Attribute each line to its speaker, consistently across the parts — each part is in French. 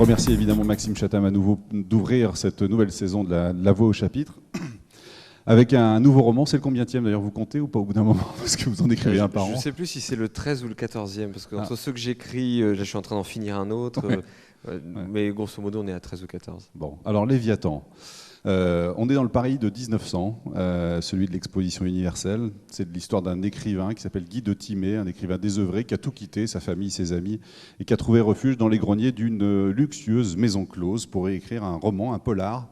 Speaker 1: remercier évidemment Maxime Chatham à nouveau d'ouvrir cette nouvelle saison de la Voix au chapitre. Avec un nouveau roman, c'est le combienième d'ailleurs, vous comptez ou pas au bout d'un moment? Parce que vous en écrivez un par an.
Speaker 2: Je ne sais plus si c'est le 13 ou le 14e, parce qu'entre ceux que j'écris, là, je suis en train d'en finir un autre, mais grosso modo on est à 13 ou 14.
Speaker 1: Bon, alors Léviathan. On est dans le Paris de 1900, celui de l'exposition universelle. C'est de l'histoire d'un écrivain qui s'appelle Guy de Timé, un écrivain désœuvré qui a tout quitté, sa famille, ses amis, et qui a trouvé refuge dans les greniers d'une luxueuse maison close pour écrire un roman, un polar.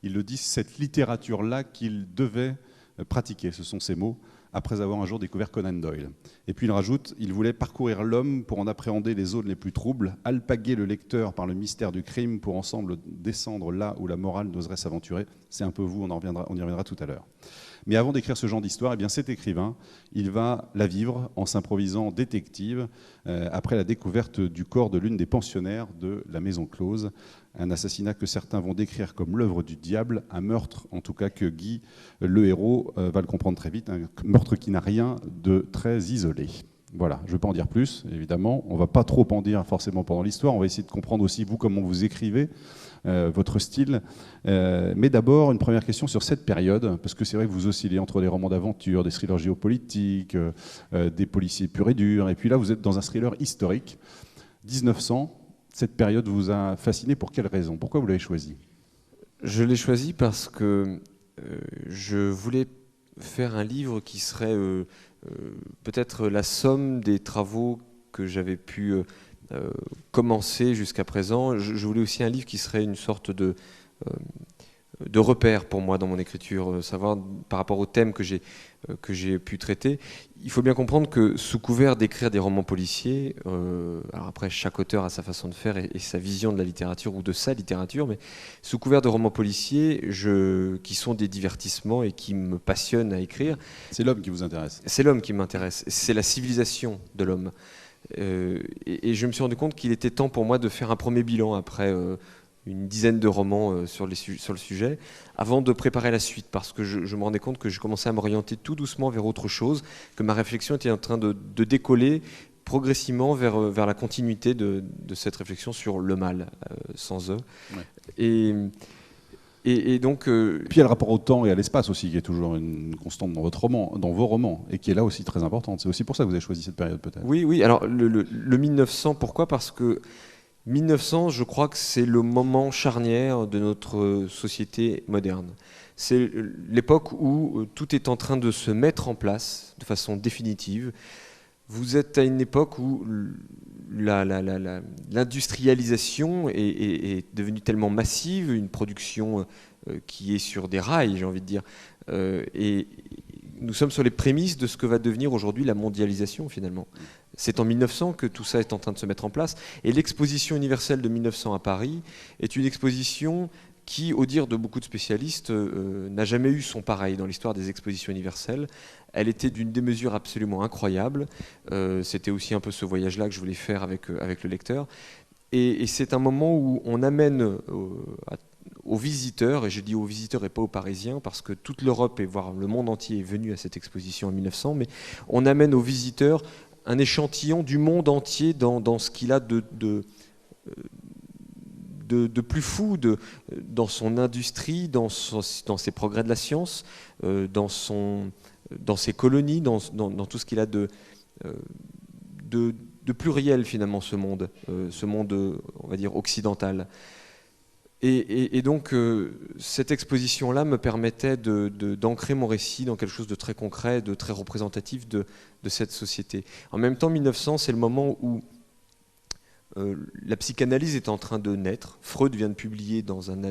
Speaker 1: Il le dit, cette littérature-là qu'il devait pratiquer, ce sont ses mots, après avoir un jour découvert Conan Doyle. Et puis il rajoute, il voulait parcourir l'homme pour en appréhender les zones les plus troubles, alpaguer le lecteur par le mystère du crime pour ensemble descendre là où la morale n'oserait s'aventurer. C'est un peu vous, on y reviendra tout à l'heure. Mais avant d'écrire ce genre d'histoire, eh bien cet écrivain, il va la vivre en s'improvisant détective après la découverte du corps de l'une des pensionnaires de la maison close. Un assassinat que certains vont décrire comme l'œuvre du diable, un meurtre en tout cas que Guy, le héros, va le comprendre très vite, un meurtre qui n'a rien de très isolé. Voilà, je ne veux pas en dire plus, évidemment. On ne va pas trop en dire forcément pendant l'histoire. On va essayer de comprendre aussi, vous, comment vous écrivez, votre style. Mais d'abord, une première question sur cette période, parce que c'est vrai que vous oscillez entre des romans d'aventure, des thrillers géopolitiques, des policiers purs et durs, et puis là, vous êtes dans un thriller historique. 1900, cette période vous a fasciné pour quelle raison? Pourquoi vous l'avez choisi?
Speaker 2: Je l'ai choisi parce que je voulais faire un livre qui serait peut-être la somme des travaux que j'avais pu commencer jusqu'à présent. Je voulais aussi un livre qui serait une sorte de repère pour moi dans mon écriture, savoir par rapport aux thèmes que j'ai pu traiter. Il faut bien comprendre que sous couvert d'écrire des romans policiers, alors après chaque auteur a sa façon de faire et sa vision de la littérature ou de sa littérature, mais sous couvert de romans policiers qui sont des divertissements et qui me passionnent à écrire.
Speaker 1: C'est l'homme qui vous intéresse?
Speaker 2: C'est l'homme qui m'intéresse, c'est la civilisation de l'homme. Et je me suis rendu compte qu'il était temps pour moi de faire un premier bilan après une dizaine de romans sur le sujet, avant de préparer la suite, parce que je me rendais compte que je commençais à m'orienter tout doucement vers autre chose, que ma réflexion était en train de décoller progressivement vers la continuité de cette réflexion sur le mal, sans eux. Ouais. Et donc,
Speaker 1: puis il y a le rapport au temps et à l'espace aussi, qui est toujours une constante dans vos romans, et qui est là aussi très importante. C'est aussi pour ça que vous avez choisi cette période, peut-être?
Speaker 2: Oui. Alors, le 1900, pourquoi? Parce que 1900, je crois que c'est le moment charnière de notre société moderne. C'est l'époque où tout est en train de se mettre en place de façon définitive. Vous êtes à une époque où l'industrialisation est devenue tellement massive, une production qui est sur des rails, j'ai envie de dire. Et nous sommes sur les prémices de ce que va devenir aujourd'hui la mondialisation, finalement. C'est en 1900 que tout ça est en train de se mettre en place. Et l'exposition universelle de 1900 à Paris est une exposition qui, au dire de beaucoup de spécialistes, n'a jamais eu son pareil dans l'histoire des expositions universelles. Elle était d'une démesure absolument incroyable. C'était aussi un peu ce voyage-là que je voulais faire avec le lecteur. Et c'est un moment où on amène aux visiteurs, et je dis aux visiteurs et pas aux Parisiens, parce que toute l'Europe et voire le monde entier est venu à cette exposition en 1900, mais on amène aux visiteurs un échantillon du monde entier dans ce qu'il a de plus fou, dans son industrie, dans ses progrès de la science, dans ses colonies, dans tout ce qu'il a de plus réel finalement, ce monde, on va dire, occidental. Et donc, cette exposition-là me permettait d'ancrer mon récit dans quelque chose de très concret, de très représentatif de cette société. En même temps, 1900, c'est le moment où la psychanalyse est en train de naître. Freud vient de publier dans un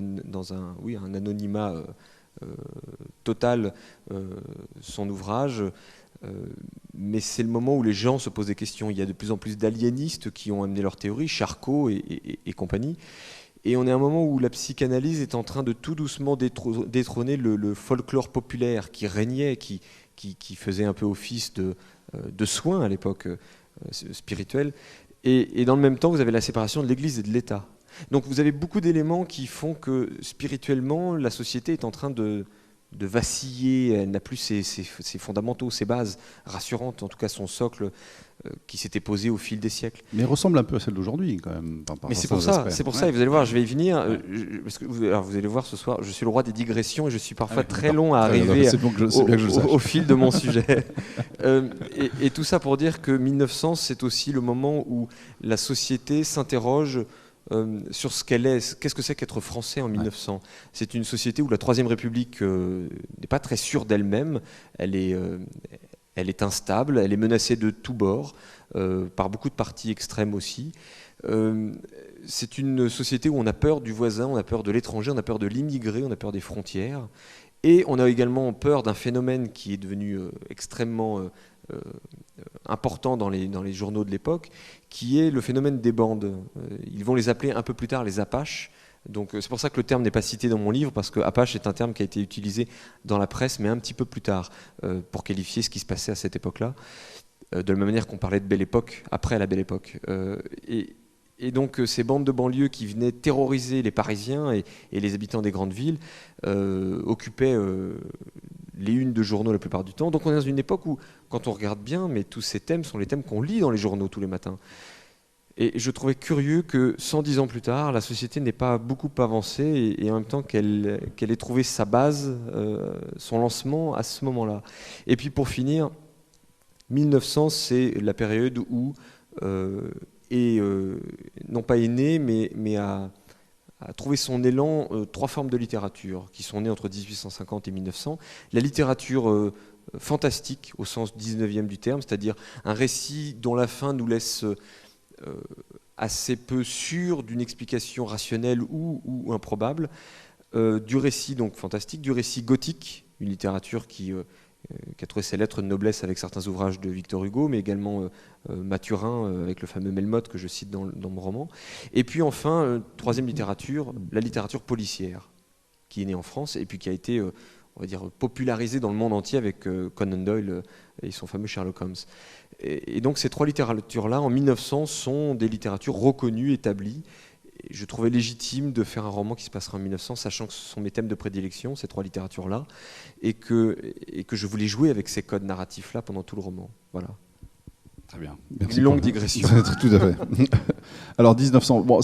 Speaker 2: anonymat total son ouvrage. Mais c'est le moment où les gens se posent des questions. Il y a de plus en plus d'aliénistes qui ont amené leurs théories, Charcot et compagnie. Et on est à un moment où la psychanalyse est en train de tout doucement détrôner le folklore populaire qui régnait, qui faisait un peu office de soins à l'époque spirituelle. Et dans le même temps, vous avez la séparation de l'Église et de l'État. Donc vous avez beaucoup d'éléments qui font que spirituellement, la société est en train de vaciller, elle n'a plus ses fondamentaux, ses bases rassurantes, en tout cas son socle qui s'était posée au fil des siècles.
Speaker 1: Mais ressemble un peu à celle d'aujourd'hui, quand même.
Speaker 2: Mais c'est pour ça, et vous allez voir, je vais y venir, parce que vous allez voir ce soir, je suis le roi des digressions et je suis parfois très long à arriver au fil de mon sujet. Et tout ça pour dire que 1900, c'est aussi le moment où la société s'interroge sur ce qu'elle est. Qu'est-ce que c'est qu'être français en 1900 ? C'est une société où la Troisième République n'est pas très sûre d'elle-même, elle est instable, elle est menacée de tous bords, par beaucoup de partis extrêmes aussi. C'est une société où on a peur du voisin, on a peur de l'étranger, on a peur de l'immigré, on a peur des frontières. Et on a également peur d'un phénomène qui est devenu extrêmement important dans les journaux de l'époque, qui est le phénomène des bandes. Ils vont les appeler un peu plus tard les Apaches. Donc c'est pour ça que le terme n'est pas cité dans mon livre, parce que Apache est un terme qui a été utilisé dans la presse, mais un petit peu plus tard, pour qualifier ce qui se passait à cette époque-là, de la même manière qu'on parlait de Belle Époque, après la Belle Époque. Et donc ces bandes de banlieue qui venaient terroriser les Parisiens et les habitants des grandes villes occupaient les unes de journaux la plupart du temps. Donc on est dans une époque où, quand on regarde bien, mais tous ces thèmes sont les thèmes qu'on lit dans les journaux tous les matins. Et je trouvais curieux que 110 ans plus tard, la société n'ait pas beaucoup avancé et en même temps qu'elle ait trouvé sa base, son lancement à ce moment-là. Et puis pour finir, 1900, c'est la période où non pas est né, mais a trouvé son élan trois formes de littérature qui sont nées entre 1850 et 1900. La littérature fantastique au sens 19e du terme, c'est-à-dire un récit dont la fin nous laisse assez peu sûr d'une explication rationnelle ou improbable, du récit donc fantastique, du récit gothique, une littérature qui a trouvé ses lettres de noblesse avec certains ouvrages de Victor Hugo, mais également Mathurin avec le fameux Melmoth que je cite dans mon roman. Et puis enfin, troisième littérature, la littérature policière, qui est née en France et puis qui a été on va dire popularisée dans le monde entier avec Conan Doyle et son fameux Sherlock Holmes. Et donc ces trois littératures-là, en 1900, sont des littératures reconnues, établies. Et je trouvais légitime de faire un roman qui se passera en 1900, sachant que ce sont mes thèmes de prédilection, ces trois littératures-là, et que je voulais jouer avec ces codes narratifs-là pendant tout le roman. Voilà.
Speaker 1: Très bien. Merci.
Speaker 2: Une longue digression.
Speaker 1: Tout à fait. Alors 1900, bon,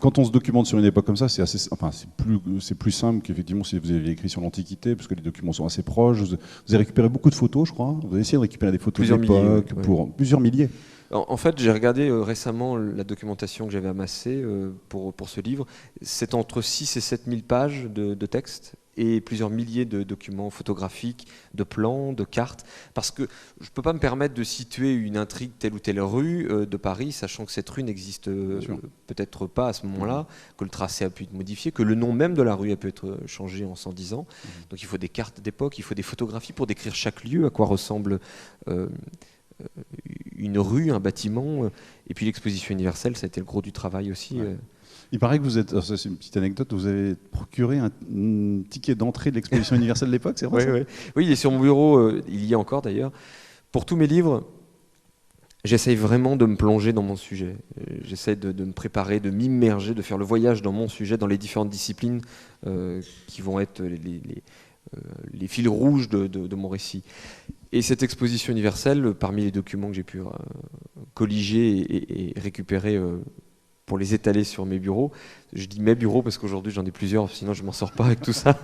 Speaker 1: quand on se documente sur une époque comme ça, c'est plus simple qu'effectivement si vous aviez écrit sur l'Antiquité, parce que les documents sont assez proches. Vous avez récupéré beaucoup de photos, je crois. Vous avez essayé de récupérer des photos de l'époque pour plusieurs milliers.
Speaker 2: En fait, j'ai regardé récemment la documentation que j'avais amassée pour ce livre. C'est entre 6 et 7 000 pages de texte et plusieurs milliers de documents photographiques, de plans, de cartes. Parce que je ne peux pas me permettre de situer une intrigue telle ou telle rue de Paris, sachant que cette rue n'existe peut-être pas à ce moment-là, que le tracé a pu être modifié, que le nom même de la rue a pu être changé en 110 ans. Donc il faut des cartes d'époque, il faut des photographies pour décrire chaque lieu, à quoi ressemble une rue, un bâtiment, et puis l'exposition universelle, ça a été le gros du travail aussi.
Speaker 1: Ouais. Il paraît que ça c'est une petite anecdote, vous avez procuré un ticket d'entrée de l'exposition universelle de l'époque, c'est vrai?
Speaker 2: Oui, il est sur mon bureau, il y est encore d'ailleurs. Pour tous mes livres, j'essaye vraiment de me plonger dans mon sujet. J'essaie de me préparer, de m'immerger, de faire le voyage dans mon sujet, dans les différentes disciplines qui vont être les fils rouges de mon récit. Et cette exposition universelle, parmi les documents que j'ai pu colliger et récupérer pour les étaler sur mes bureaux, je dis mes bureaux parce qu'aujourd'hui j'en ai plusieurs, sinon je m'en sors pas avec tout ça,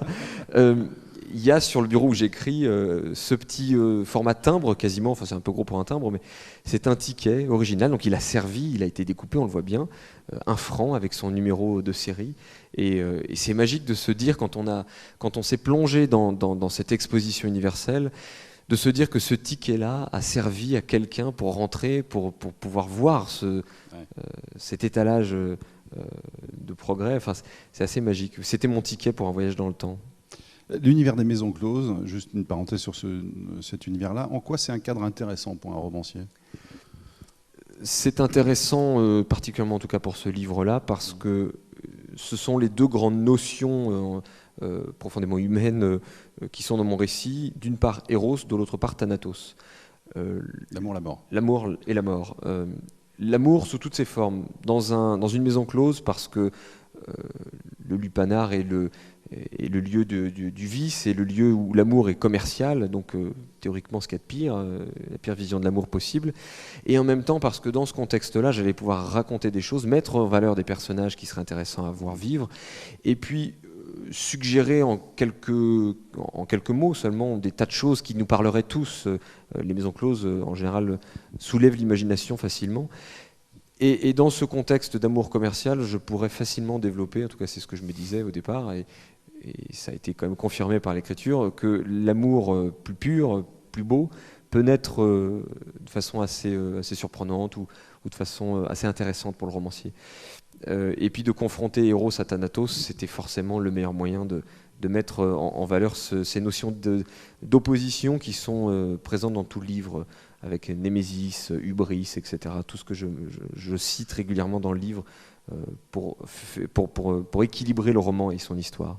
Speaker 2: il y a sur le bureau où j'écris ce petit format timbre quasiment, enfin c'est un peu gros pour un timbre, mais c'est un ticket original, donc il a servi, il a été découpé, on le voit bien, 1 franc avec son numéro de série, et c'est magique de se dire quand on s'est plongé dans cette exposition universelle, de se dire que ce ticket-là a servi à quelqu'un pour rentrer, pour pouvoir voir cet étalage de progrès. Enfin, c'est assez magique. C'était mon ticket pour un voyage dans le temps.
Speaker 1: L'univers des maisons closes, juste une parenthèse sur cet univers-là, en quoi c'est un cadre intéressant pour un romancier ?
Speaker 2: C'est intéressant, particulièrement en tout cas pour ce livre-là, parce que ce sont les deux grandes notions profondément humaines qui sont dans mon récit, d'une part Eros, de l'autre part Thanatos.
Speaker 1: L'amour, la mort.
Speaker 2: L'amour et la mort. L'amour sous toutes ses formes, dans une maison close, parce que le lupanar est est le lieu du vice, et le lieu où l'amour est commercial, donc théoriquement ce qu'il y a de pire, la pire vision de l'amour possible. Et en même temps, parce que dans ce contexte-là, j'allais pouvoir raconter des choses, mettre en valeur des personnages qui seraient intéressants à voir vivre, et puis suggérer en quelques mots seulement des tas de choses qui nous parleraient tous. Les maisons closes, en général, soulèvent l'imagination facilement. Et dans ce contexte d'amour commercial, je pourrais facilement développer, en tout cas c'est ce que je me disais au départ, et ça a été quand même confirmé par l'écriture, que l'amour plus pur, plus beau, peut naître de façon assez surprenante ou de façon assez intéressante pour le romancier. Et puis de confronter Eros à Thanatos, c'était forcément le meilleur moyen de mettre en valeur ces notions d'opposition qui sont présentes dans tout le livre, avec Némésis, Hubris, etc. Tout ce que je cite régulièrement dans le livre pour équilibrer le roman et son histoire.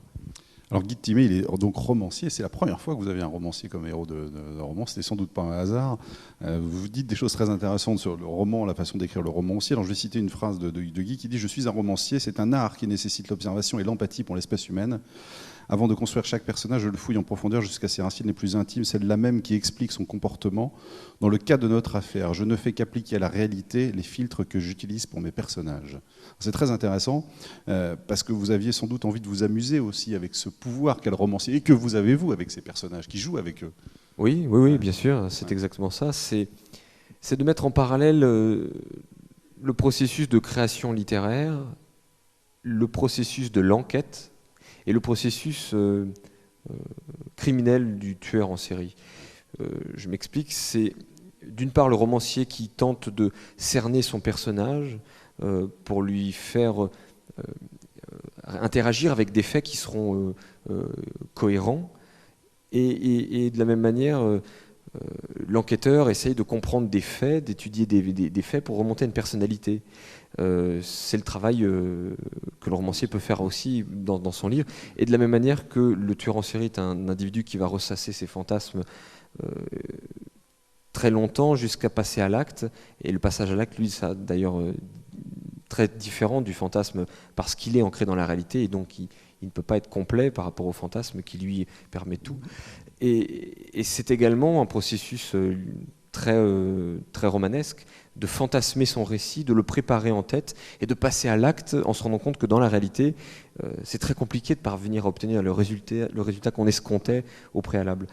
Speaker 1: Alors Guy de Timé, il est donc romancier. C'est la première fois que vous avez un romancier comme héros de roman. C'était sans doute pas un hasard. Vous dites des choses très intéressantes sur le roman, la façon d'écrire le romancier. Alors je vais citer une phrase de Guy qui dit « Je suis un romancier, c'est un art qui nécessite l'observation et l'empathie pour l'espèce humaine. Avant de construire chaque personnage, je le fouille en profondeur jusqu'à ses racines les plus intimes, celle-là même qui explique son comportement. Dans le cas de notre affaire, je ne fais qu'appliquer à la réalité les filtres que j'utilise pour mes personnages. » C'est très intéressant parce que vous aviez sans doute envie de vous amuser aussi avec ce pouvoir qu'a le romancier et que vous avez, vous, avec ces personnages qui jouent avec eux.
Speaker 2: Oui, bien sûr, c'est exactement ça. C'est de mettre en parallèle le processus de création littéraire, le processus de l'enquête et le processus criminel du tueur en série. Je m'explique, c'est d'une part le romancier qui tente de cerner son personnage pour lui faire interagir avec des faits qui seront cohérents, et de la même manière l'enquêteur essaye de comprendre des faits, d'étudier des faits pour remonter à une personnalité. C'est le travail que le romancier peut faire aussi dans son livre. Et de la même manière que le tueur en série est un individu qui va ressasser ses fantasmes très longtemps jusqu'à passer à l'acte. Et le passage à l'acte, lui, ça d'ailleurs très différent du fantasme parce qu'il est ancré dans la réalité et donc il ne peut pas être complet par rapport au fantasme qui lui permet tout. Et c'est également un processus très romanesque de fantasmer son récit, de le préparer en tête et de passer à l'acte en se rendant compte que dans la réalité, c'est très compliqué de parvenir à obtenir le résultat qu'on escomptait au préalable.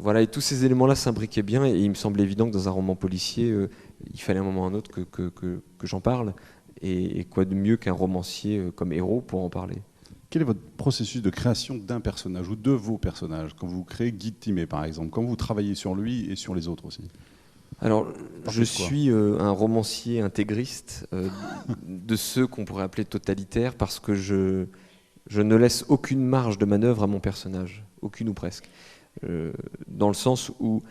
Speaker 2: Voilà, et tous ces éléments-là s'imbriquaient bien et il me semble évident que dans un roman policier, il fallait à un moment ou à un autre que j'en parle. Et quoi de mieux qu'un romancier comme héros pour en parler.
Speaker 1: Quel est votre processus de création d'un personnage ou de vos personnages quand vous créez Guy de Timé par exemple, quand vous travaillez sur lui et sur les autres aussi?
Speaker 2: Alors, je suis un romancier intégriste de ceux qu'on pourrait appeler totalitaires parce que je ne laisse aucune marge de manœuvre à mon personnage, aucune ou presque. Dans le sens où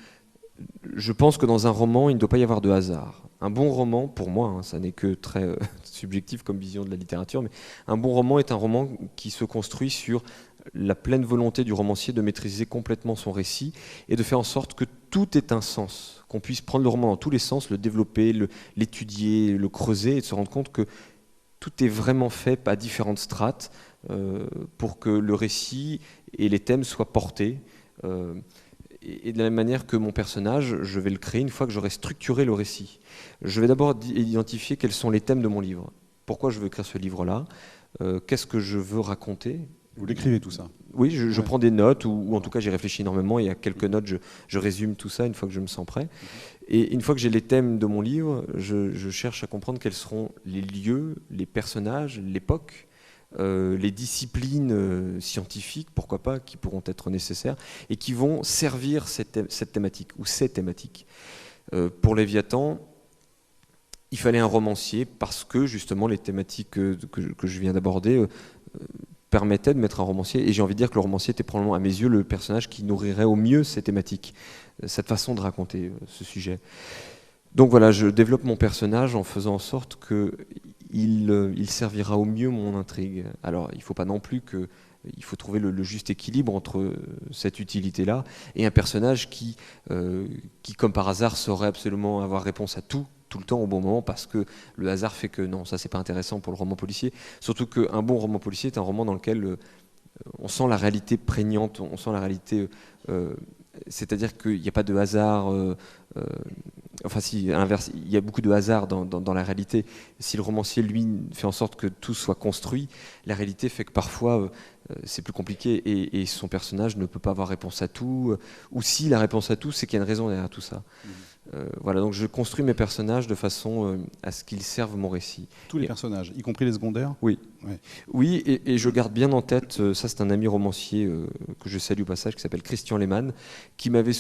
Speaker 2: je pense que dans un roman, il ne doit pas y avoir de hasard. Un bon roman, pour moi, ça n'est que très subjectif comme vision de la littérature, mais un bon roman est un roman qui se construit sur la pleine volonté du romancier de maîtriser complètement son récit et de faire en sorte que tout ait un sens, qu'on puisse prendre le roman dans tous les sens, le développer, l'étudier, le creuser et de se rendre compte que tout est vraiment fait à différentes strates pour que le récit et les thèmes soient portés. Et de la même manière que mon personnage, je vais le créer une fois que j'aurai structuré le récit. Je vais d'abord identifier quels sont les thèmes de mon livre. Pourquoi je veux écrire ce livre-là? Qu'est-ce que je veux raconter?
Speaker 1: Vous l'écrivez tout ça?
Speaker 2: Oui, je prends des notes, ou en tout cas j'y réfléchis énormément, et à quelques notes, je résume tout ça une fois que je me sens prêt. Et une fois que j'ai les thèmes de mon livre, je cherche à comprendre quels seront les lieux, les personnages, l'époque, les disciplines scientifiques, pourquoi pas, qui pourront être nécessaires et qui vont servir cette thématique ou ces thématiques. Pour Léviathan, il fallait un romancier parce que justement les thématiques que je viens d'aborder permettaient de mettre un romancier, et j'ai envie de dire que le romancier était probablement à mes yeux le personnage qui nourrirait au mieux ces thématiques, cette façon de raconter ce sujet. Donc voilà, je développe mon personnage en faisant en sorte qu'il servira au mieux mon intrigue. Alors, il ne faut pas non plus que... Il faut trouver le juste équilibre entre cette utilité-là et un personnage qui, comme par hasard, saurait absolument avoir réponse à tout le temps au bon moment, parce que le hasard fait que non, ça c'est pas intéressant pour le roman policier. Surtout qu'un bon roman policier est un roman dans lequel on sent la réalité prégnante, on sent la réalité, c'est-à-dire qu'il n'y a pas de hasard, enfin si, à l'inverse, il y a beaucoup de hasard dans la réalité. Si le romancier, lui, fait en sorte que tout soit construit, la réalité fait que parfois c'est plus compliqué et son personnage ne peut pas avoir réponse à tout, ou si la réponse à tout, c'est qu'il y a une raison derrière tout ça. Voilà, donc je construis mes personnages de façon à ce qu'ils servent mon récit.
Speaker 1: Tous les personnages, y compris les secondaires?
Speaker 2: Oui.
Speaker 1: Ouais.
Speaker 2: Oui, et je garde bien en tête, ça c'est un ami romancier que je salue au passage, qui s'appelle Christian Lehmann, qui m'avait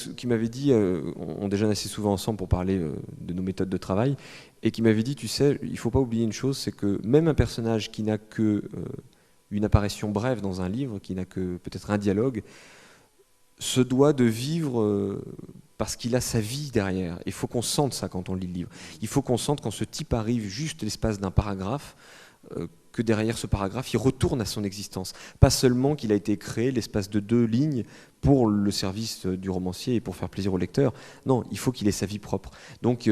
Speaker 2: dit, on déjeune assez souvent ensemble pour parler de nos méthodes de travail, et qui m'avait dit, tu sais, il ne faut pas oublier une chose, c'est que même un personnage qui n'a que une apparition brève dans un livre, qui n'a que peut-être un dialogue, se doit de vivre parce qu'il a sa vie derrière. Il faut qu'on sente ça quand on lit le livre. Il faut qu'on sente quand ce type arrive juste l'espace d'un paragraphe, que derrière ce paragraphe, il retourne à son existence. Pas seulement qu'il a été créé l'espace de 2 lignes pour le service du romancier et pour faire plaisir au lecteur. Non, il faut qu'il ait sa vie propre. Donc,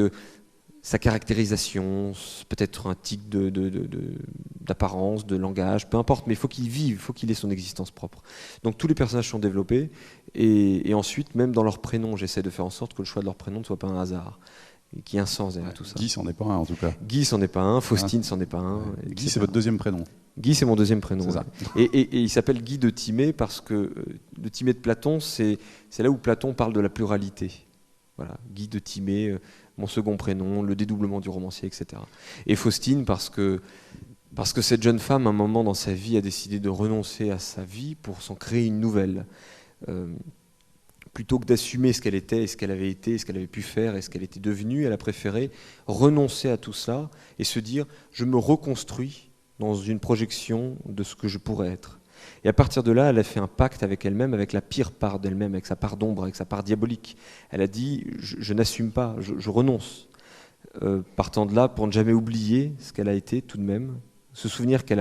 Speaker 2: sa caractérisation, peut-être un tic d'apparence, de langage, peu importe, mais il faut qu'il vive, il faut qu'il ait son existence propre. Donc tous les personnages sont développés, et ensuite, même dans leur prénom, j'essaie de faire en sorte que le choix de leur prénom ne soit pas un hasard, et qu'il y ait un sens derrière tout ça.
Speaker 1: Guy, c'en est pas un en tout cas.
Speaker 2: Guy, c'en est pas un, Faustine, c'en est pas un.
Speaker 1: Guy, c'est votre deuxième prénom.
Speaker 2: Guy, c'est mon deuxième prénom.
Speaker 1: C'est ça.
Speaker 2: Et il s'appelle Guy de Timée parce que le Timée de Platon, c'est là où Platon parle de la pluralité. Voilà, Guy de Timée, mon second prénom, le dédoublement du romancier, etc. Et Faustine parce que cette jeune femme, à un moment dans sa vie, a décidé de renoncer à sa vie pour s'en créer une nouvelle. Plutôt que d'assumer ce qu'elle était, et ce qu'elle avait été, et ce qu'elle avait pu faire, et ce qu'elle était devenue, elle a préféré renoncer à tout ça et se dire « je me reconstruis dans une projection de ce que je pourrais être ». Et à partir de là, elle a fait un pacte avec elle-même, avec la pire part d'elle-même, avec sa part d'ombre, avec sa part diabolique. Elle a dit « je n'assume pas, je renonce ». Partant de là, pour ne jamais oublier ce qu'elle a été tout de même, se souvenir que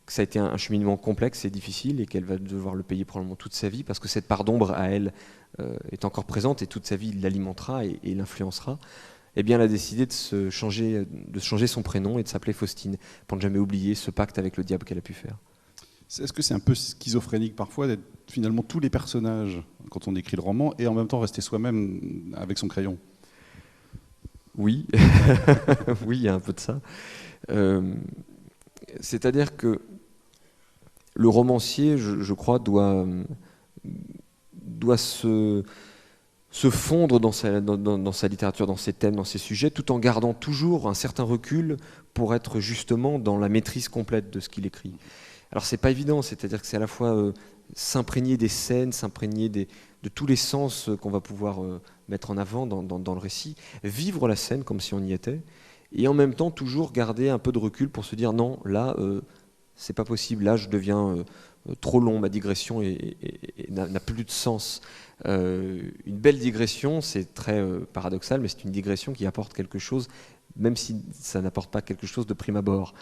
Speaker 2: ça a été un cheminement complexe et difficile et qu'elle va devoir le payer probablement toute sa vie parce que cette part d'ombre à elle est encore présente et toute sa vie l'alimentera et l'influencera. Eh bien, elle a décidé de changer son prénom et de s'appeler Faustine pour ne jamais oublier ce pacte avec le diable qu'elle a pu faire.
Speaker 1: Est-ce que c'est un peu schizophrénique parfois d'être finalement tous les personnages quand on écrit le roman et en même temps rester soi-même avec son crayon?
Speaker 2: Oui, oui, il y a un peu de ça. C'est-à-dire que le romancier, je crois, doit se fondre dans sa littérature, dans ses thèmes, dans ses sujets, tout en gardant toujours un certain recul pour être justement dans la maîtrise complète de ce qu'il écrit. Alors c'est pas évident, c'est-à-dire que c'est à la fois s'imprégner des scènes, s'imprégner de tous les sens qu'on va pouvoir mettre en avant dans le récit, vivre la scène comme si on y était, et en même temps toujours garder un peu de recul pour se dire non, là c'est pas possible, là je deviens trop long, ma digression n'a plus de sens. Une belle digression, c'est très paradoxal, mais c'est une digression qui apporte quelque chose, même si ça n'apporte pas quelque chose de prime abord.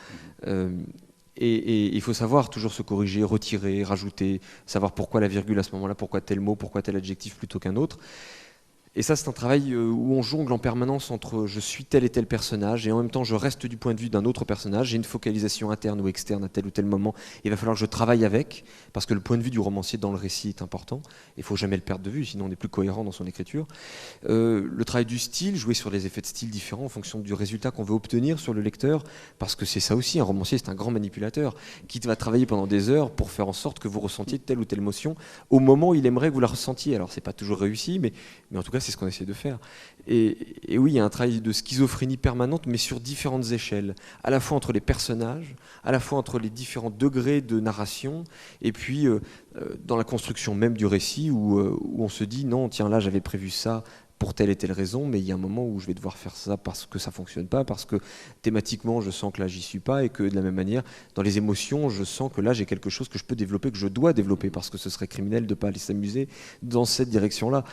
Speaker 2: Et il faut savoir toujours se corriger, retirer, rajouter, savoir pourquoi la virgule à ce moment-là, pourquoi tel mot, pourquoi tel adjectif plutôt qu'un autre. Et ça, c'est un travail où on jongle en permanence entre je suis tel et tel personnage et en même temps je reste du point de vue d'un autre personnage. J'ai une focalisation interne ou externe à tel ou tel moment. Il va falloir que je travaille avec, parce que le point de vue du romancier dans le récit est important. Il ne faut jamais le perdre de vue, sinon on n'est plus cohérent dans son écriture. Le travail du style, jouer sur les effets de style différents en fonction du résultat qu'on veut obtenir sur le lecteur, parce que c'est ça aussi, un romancier c'est un grand manipulateur qui va travailler pendant des heures pour faire en sorte que vous ressentiez telle ou telle émotion au moment où il aimerait que vous la ressentiez. Alors c'est pas toujours réussi, mais en tout cas c'est ce qu'on essaie de faire. Et oui, il y a un travail de schizophrénie permanente, mais sur différentes échelles, à la fois entre les personnages, à la fois entre les différents degrés de narration, et puis dans la construction même du récit, où on se dit, non, tiens, là j'avais prévu ça pour telle et telle raison, mais il y a un moment où je vais devoir faire ça parce que ça ne fonctionne pas, parce que thématiquement je sens que là j'y suis pas, et que de la même manière, dans les émotions, je sens que là j'ai quelque chose que je peux développer, que je dois développer, parce que ce serait criminel de ne pas aller s'amuser dans cette direction-là.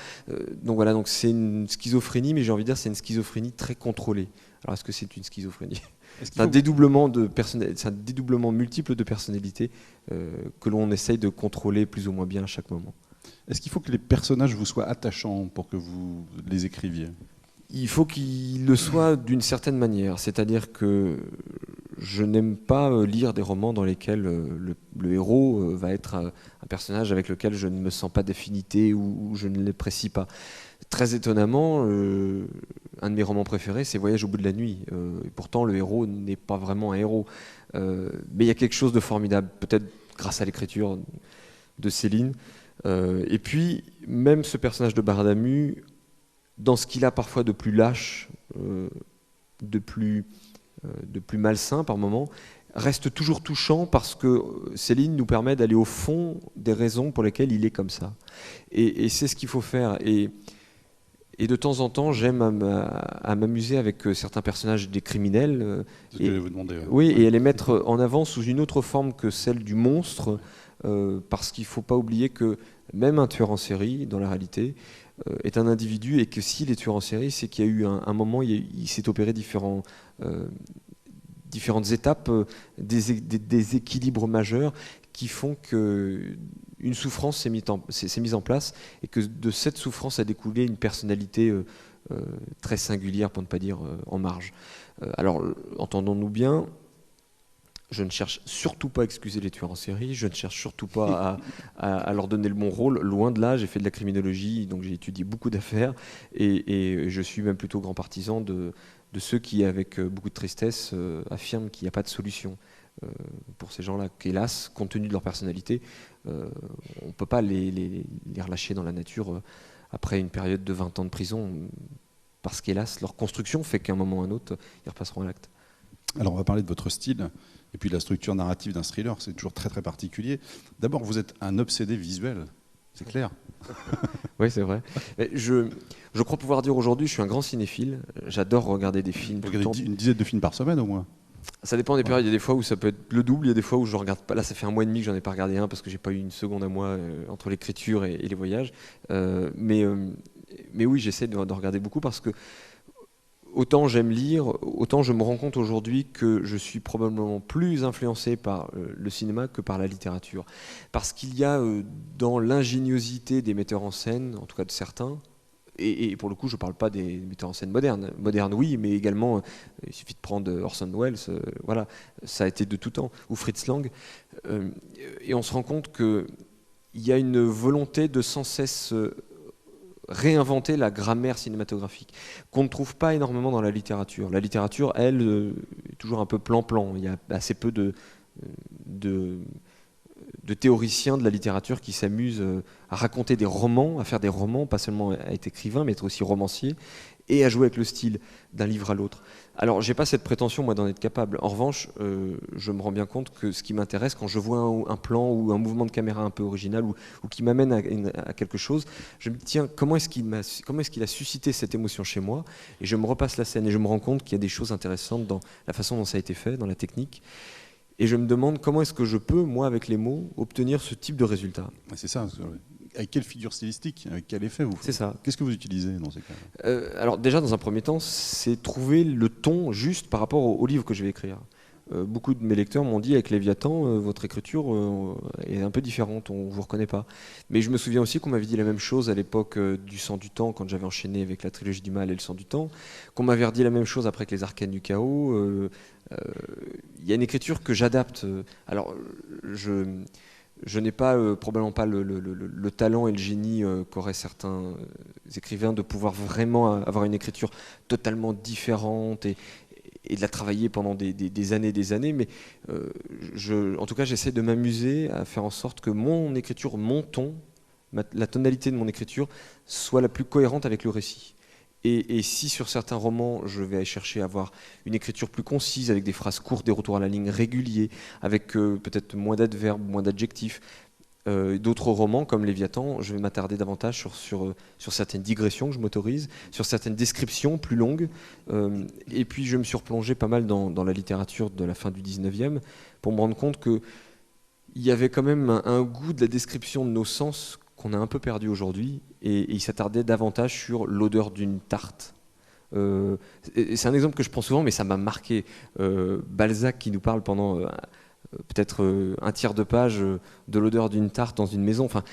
Speaker 2: Donc voilà, donc c'est une schizophrénie, mais j'ai envie de dire c'est une schizophrénie très contrôlée. Alors est-ce que c'est une schizophrénie ? C'est un dédoublement multiple de personnalités que l'on essaye de contrôler plus ou moins bien à chaque moment.
Speaker 1: Est-ce qu'il faut que les personnages vous soient attachants pour que vous les écriviez ?
Speaker 2: Il faut qu'ils le soient d'une certaine manière, c'est-à-dire que je n'aime pas lire des romans dans lesquels le héros va être un personnage avec lequel je ne me sens pas d'affinité ou je ne l'apprécie pas. Très étonnamment, un de mes romans préférés, c'est Voyage au bout de la nuit. Et pourtant, le héros n'est pas vraiment un héros. Mais il y a quelque chose de formidable, peut-être grâce à l'écriture de Céline. Et puis, même ce personnage de Bardamu, dans ce qu'il a parfois de plus lâche, de plus malsain par moments, reste toujours touchant parce que Céline nous permet d'aller au fond des raisons pour lesquelles il est comme ça. Et c'est ce qu'il faut faire. Et de temps en temps, j'aime à m'amuser avec certains personnages des criminels.
Speaker 1: C'est ce que je vais vous demander. Ouais.
Speaker 2: Oui, et à les mettre en avant sous une autre forme que celle du monstre, parce qu'il ne faut pas oublier que même un tueur en série, dans la réalité, est un individu, et que s'il est tueur en série, c'est qu'il y a eu un moment, il s'est opéré différentes étapes, des équilibres majeurs qui font qu'une souffrance s'est mise en place et que de cette souffrance a découlé une personnalité très singulière, pour ne pas dire en marge. Alors, entendons-nous bien, je ne cherche surtout pas à excuser les tueurs en série, je ne cherche surtout pas à leur donner le bon rôle, loin de là. J'ai fait de la criminologie, donc j'ai étudié beaucoup d'affaires, et je suis même plutôt grand partisan de ceux qui, avec beaucoup de tristesse, affirment qu'il n'y a pas de solution pour ces gens-là, qu'hélas, compte tenu de leur personnalité, on ne peut pas les relâcher dans la nature après une période de 20 ans de prison, parce qu'hélas, leur construction fait qu'à un moment ou à un autre, ils repasseront à l'acte.
Speaker 1: Alors on va parler de votre style, et puis de la structure narrative d'un thriller, c'est toujours très très particulier. D'abord, vous êtes un obsédé visuel, c'est clair.
Speaker 2: Oui, c'est vrai. Je crois pouvoir dire aujourd'hui, je suis un grand cinéphile, j'adore regarder des films.
Speaker 1: Vous regardez une dizaine de films par semaine au moins?
Speaker 2: Ça dépend des périodes, il y a des fois où ça peut être le double, il y a des fois où je regarde pas. Là, ça fait un mois et demi que j'en ai pas regardé un parce que j'ai pas eu une seconde à moi entre l'écriture et les voyages. Mais oui, j'essaie de regarder beaucoup parce que autant j'aime lire, autant je me rends compte aujourd'hui que je suis probablement plus influencé par le cinéma que par la littérature. Parce qu'il y a dans l'ingéniosité des metteurs en scène, en tout cas de certains, et pour le coup je ne parle pas des metteurs en scène modernes. Modernes oui, mais également, il suffit de prendre Orson Welles, voilà, ça a été de tout temps, ou Fritz Lang, et on se rend compte qu'il y a une volonté de sans cesse réinventer la grammaire cinématographique, qu'on ne trouve pas énormément dans la littérature. La littérature, elle, est toujours un peu plan-plan. Il y a assez peu de théoriciens de la littérature qui s'amusent à raconter des romans, à faire des romans, pas seulement à être écrivain, mais être aussi romancier, et à jouer avec le style d'un livre à l'autre. Alors, j'ai pas cette prétention, moi, d'en être capable. En revanche, je me rends bien compte que ce qui m'intéresse, quand je vois un plan ou un mouvement de caméra un peu original ou qui m'amène à quelque chose, je me dis, tiens, comment est-ce qu'il a suscité cette émotion chez moi? Et je me repasse la scène et je me rends compte qu'il y a des choses intéressantes dans la façon dont ça a été fait, dans la technique. Et je me demande comment est-ce que je peux, moi, avec les mots, obtenir ce type de résultat.
Speaker 1: C'est ça. Avec quelle figure stylistique, avec quel effet vous faites?
Speaker 2: C'est ça.
Speaker 1: Qu'est-ce que vous utilisez dans ces cas-là?
Speaker 2: Alors déjà, dans un premier temps, c'est trouver le ton juste par rapport au livre que je vais écrire. Beaucoup de mes lecteurs m'ont dit, avec Léviathan, votre écriture est un peu différente, on ne vous reconnaît pas. Mais je me souviens aussi qu'on m'avait dit la même chose à l'époque du Sang du Temps, quand j'avais enchaîné avec la trilogie du Mal et le Sang du Temps, qu'on m'avait redit la même chose après avec les Arcanes du Chaos. Il y a une écriture que j'adapte. Alors, je n'ai pas probablement pas le talent et le génie qu'auraient certains écrivains de pouvoir vraiment avoir une écriture totalement différente et de la travailler pendant des années et des années, mais en tout cas j'essaie de m'amuser à faire en sorte que mon écriture, mon ton, la tonalité de mon écriture soit la plus cohérente avec le récit. Et si sur certains romans, je vais aller chercher à avoir une écriture plus concise, avec des phrases courtes, des retours à la ligne réguliers, avec peut-être moins d'adverbes, moins d'adjectifs, d'autres romans comme Léviathan, je vais m'attarder davantage sur certaines digressions que je m'autorise, sur certaines descriptions plus longues. Et puis je me suis replongé pas mal dans la littérature de la fin du 19e pour me rendre compte qu'il y avait quand même un goût de la description de nos sens qu'on a un peu perdu aujourd'hui, et il s'attardait davantage sur l'odeur d'une tarte. C'est un exemple que je prends souvent, mais ça m'a marqué. Balzac qui nous parle pendant peut-être un tiers de page de l'odeur d'une tarte dans une maison. Enfin,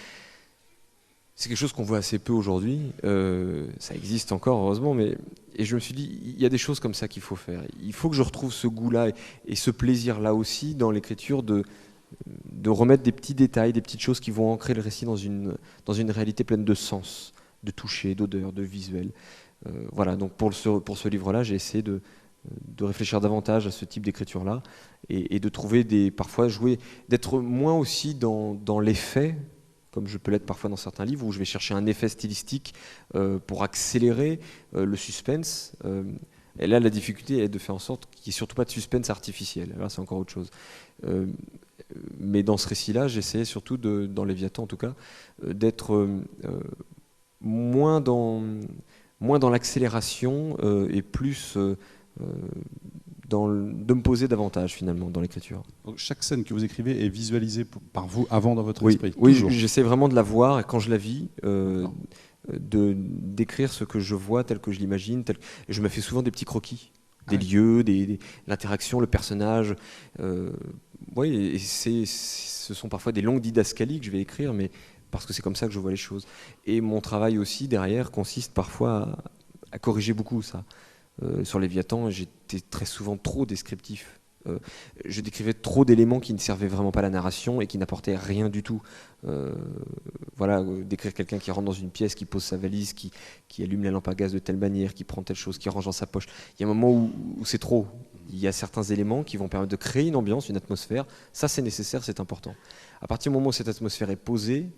Speaker 2: c'est quelque chose qu'on voit assez peu aujourd'hui. Ça existe encore, heureusement, et je me suis dit, il y a des choses comme ça qu'il faut faire. Il faut que je retrouve ce goût-là et ce plaisir-là aussi dans l'écriture de remettre des petits détails, des petites choses qui vont ancrer le récit dans une réalité pleine de sens, de toucher, d'odeur, de visuel. Voilà, donc pour ce livre-là, j'ai essayé de réfléchir davantage à ce type d'écriture-là et de trouver parfois d'être moins aussi dans l'effet, comme je peux l'être parfois dans certains livres, où je vais chercher un effet stylistique pour accélérer le suspense. Et là, la difficulté est de faire en sorte qu'il n'y ait surtout pas de suspense artificiel. Là, c'est encore autre chose. Mais dans ce récit-là, j'essayais surtout, dans Léviathan en tout cas, d'être moins dans l'accélération et plus de me poser davantage finalement dans l'écriture.
Speaker 1: Donc, chaque scène que vous écrivez est visualisée par vous avant dans votre
Speaker 2: Oui,
Speaker 1: esprit.
Speaker 2: oui,
Speaker 1: toujours.
Speaker 2: j'essaie vraiment de la voir et quand je la vis, d'écrire ce que je vois tel que je l'imagine. Je me fais souvent des petits croquis, des lieux, l'interaction, le personnage. Oui, et ce sont parfois des longues didascalies que je vais écrire, mais parce que c'est comme ça que je vois les choses. Et mon travail aussi derrière consiste parfois à corriger beaucoup ça. Sur Léviathan, j'étais très souvent trop descriptif. Je décrivais trop d'éléments qui ne servaient vraiment pas à la narration et qui n'apportaient rien du tout. Voilà, décrire quelqu'un qui rentre dans une pièce, qui pose sa valise, qui allume la lampe à gaz de telle manière, qui prend telle chose, qui range dans sa poche. Il y a un moment où c'est trop. Il y a certains éléments qui vont permettre de créer une ambiance, une atmosphère. Ça, c'est nécessaire, c'est important. À partir du moment où cette atmosphère est posée,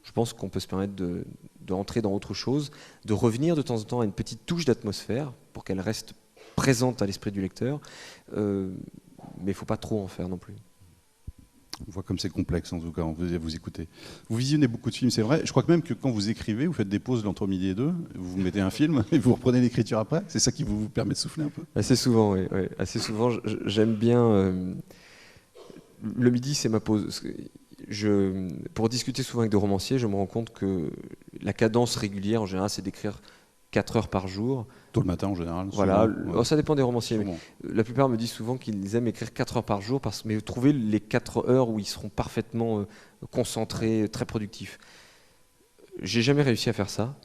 Speaker 2: je pense qu'on peut se permettre de rentrer dans autre chose, de revenir de temps en temps à une petite touche d'atmosphère pour qu'elle reste présente à l'esprit du lecteur, mais il ne faut pas trop en faire non plus.
Speaker 1: On voit comme c'est complexe en tout cas, on vous écoutez. Vous visionnez beaucoup de films, c'est vrai. Je crois que même que quand vous écrivez, vous faites des pauses entre midi et deux, vous mettez un film et vous reprenez l'écriture après. C'est ça qui vous permet de souffler un peu?
Speaker 2: Assez souvent, oui. Assez souvent, j'aime bien... le midi, c'est ma pause. Pour discuter souvent avec des romanciers, je me rends compte que la cadence régulière, en général, c'est d'écrire 4 heures par jour.
Speaker 1: Tôt le matin, en général.
Speaker 2: Voilà,
Speaker 1: souvent, ouais.
Speaker 2: Ça dépend des romanciers. Mais la plupart me disent souvent qu'ils aiment écrire 4 heures par jour, mais trouver les 4 heures où ils seront parfaitement concentrés, très productifs. J'ai jamais réussi à faire ça.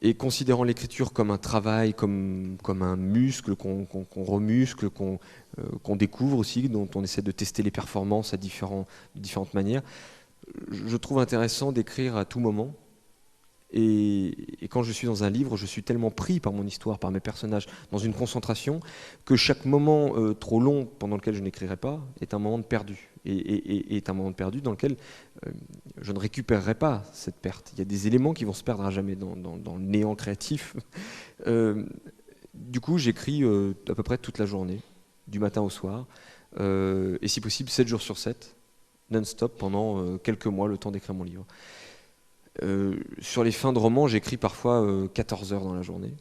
Speaker 2: Et considérant l'écriture comme un travail, comme un muscle qu'on remuscle, qu'on découvre aussi, dont on essaie de tester les performances de différentes manières, je trouve intéressant d'écrire à tout moment. Et quand je suis dans un livre, je suis tellement pris par mon histoire, par mes personnages, dans une concentration, que chaque moment trop long pendant lequel je n'écrirai pas est un moment de perdu. Et est un moment de perdu dans lequel je ne récupérerai pas cette perte. Il y a des éléments qui vont se perdre à jamais dans le néant créatif. Du coup, j'écris à peu près toute la journée, du matin au soir, et si possible 7 jours sur 7, non-stop, pendant quelques mois, le temps d'écrire mon livre. Sur les fins de romans, j'écris parfois 14 heures dans la journée.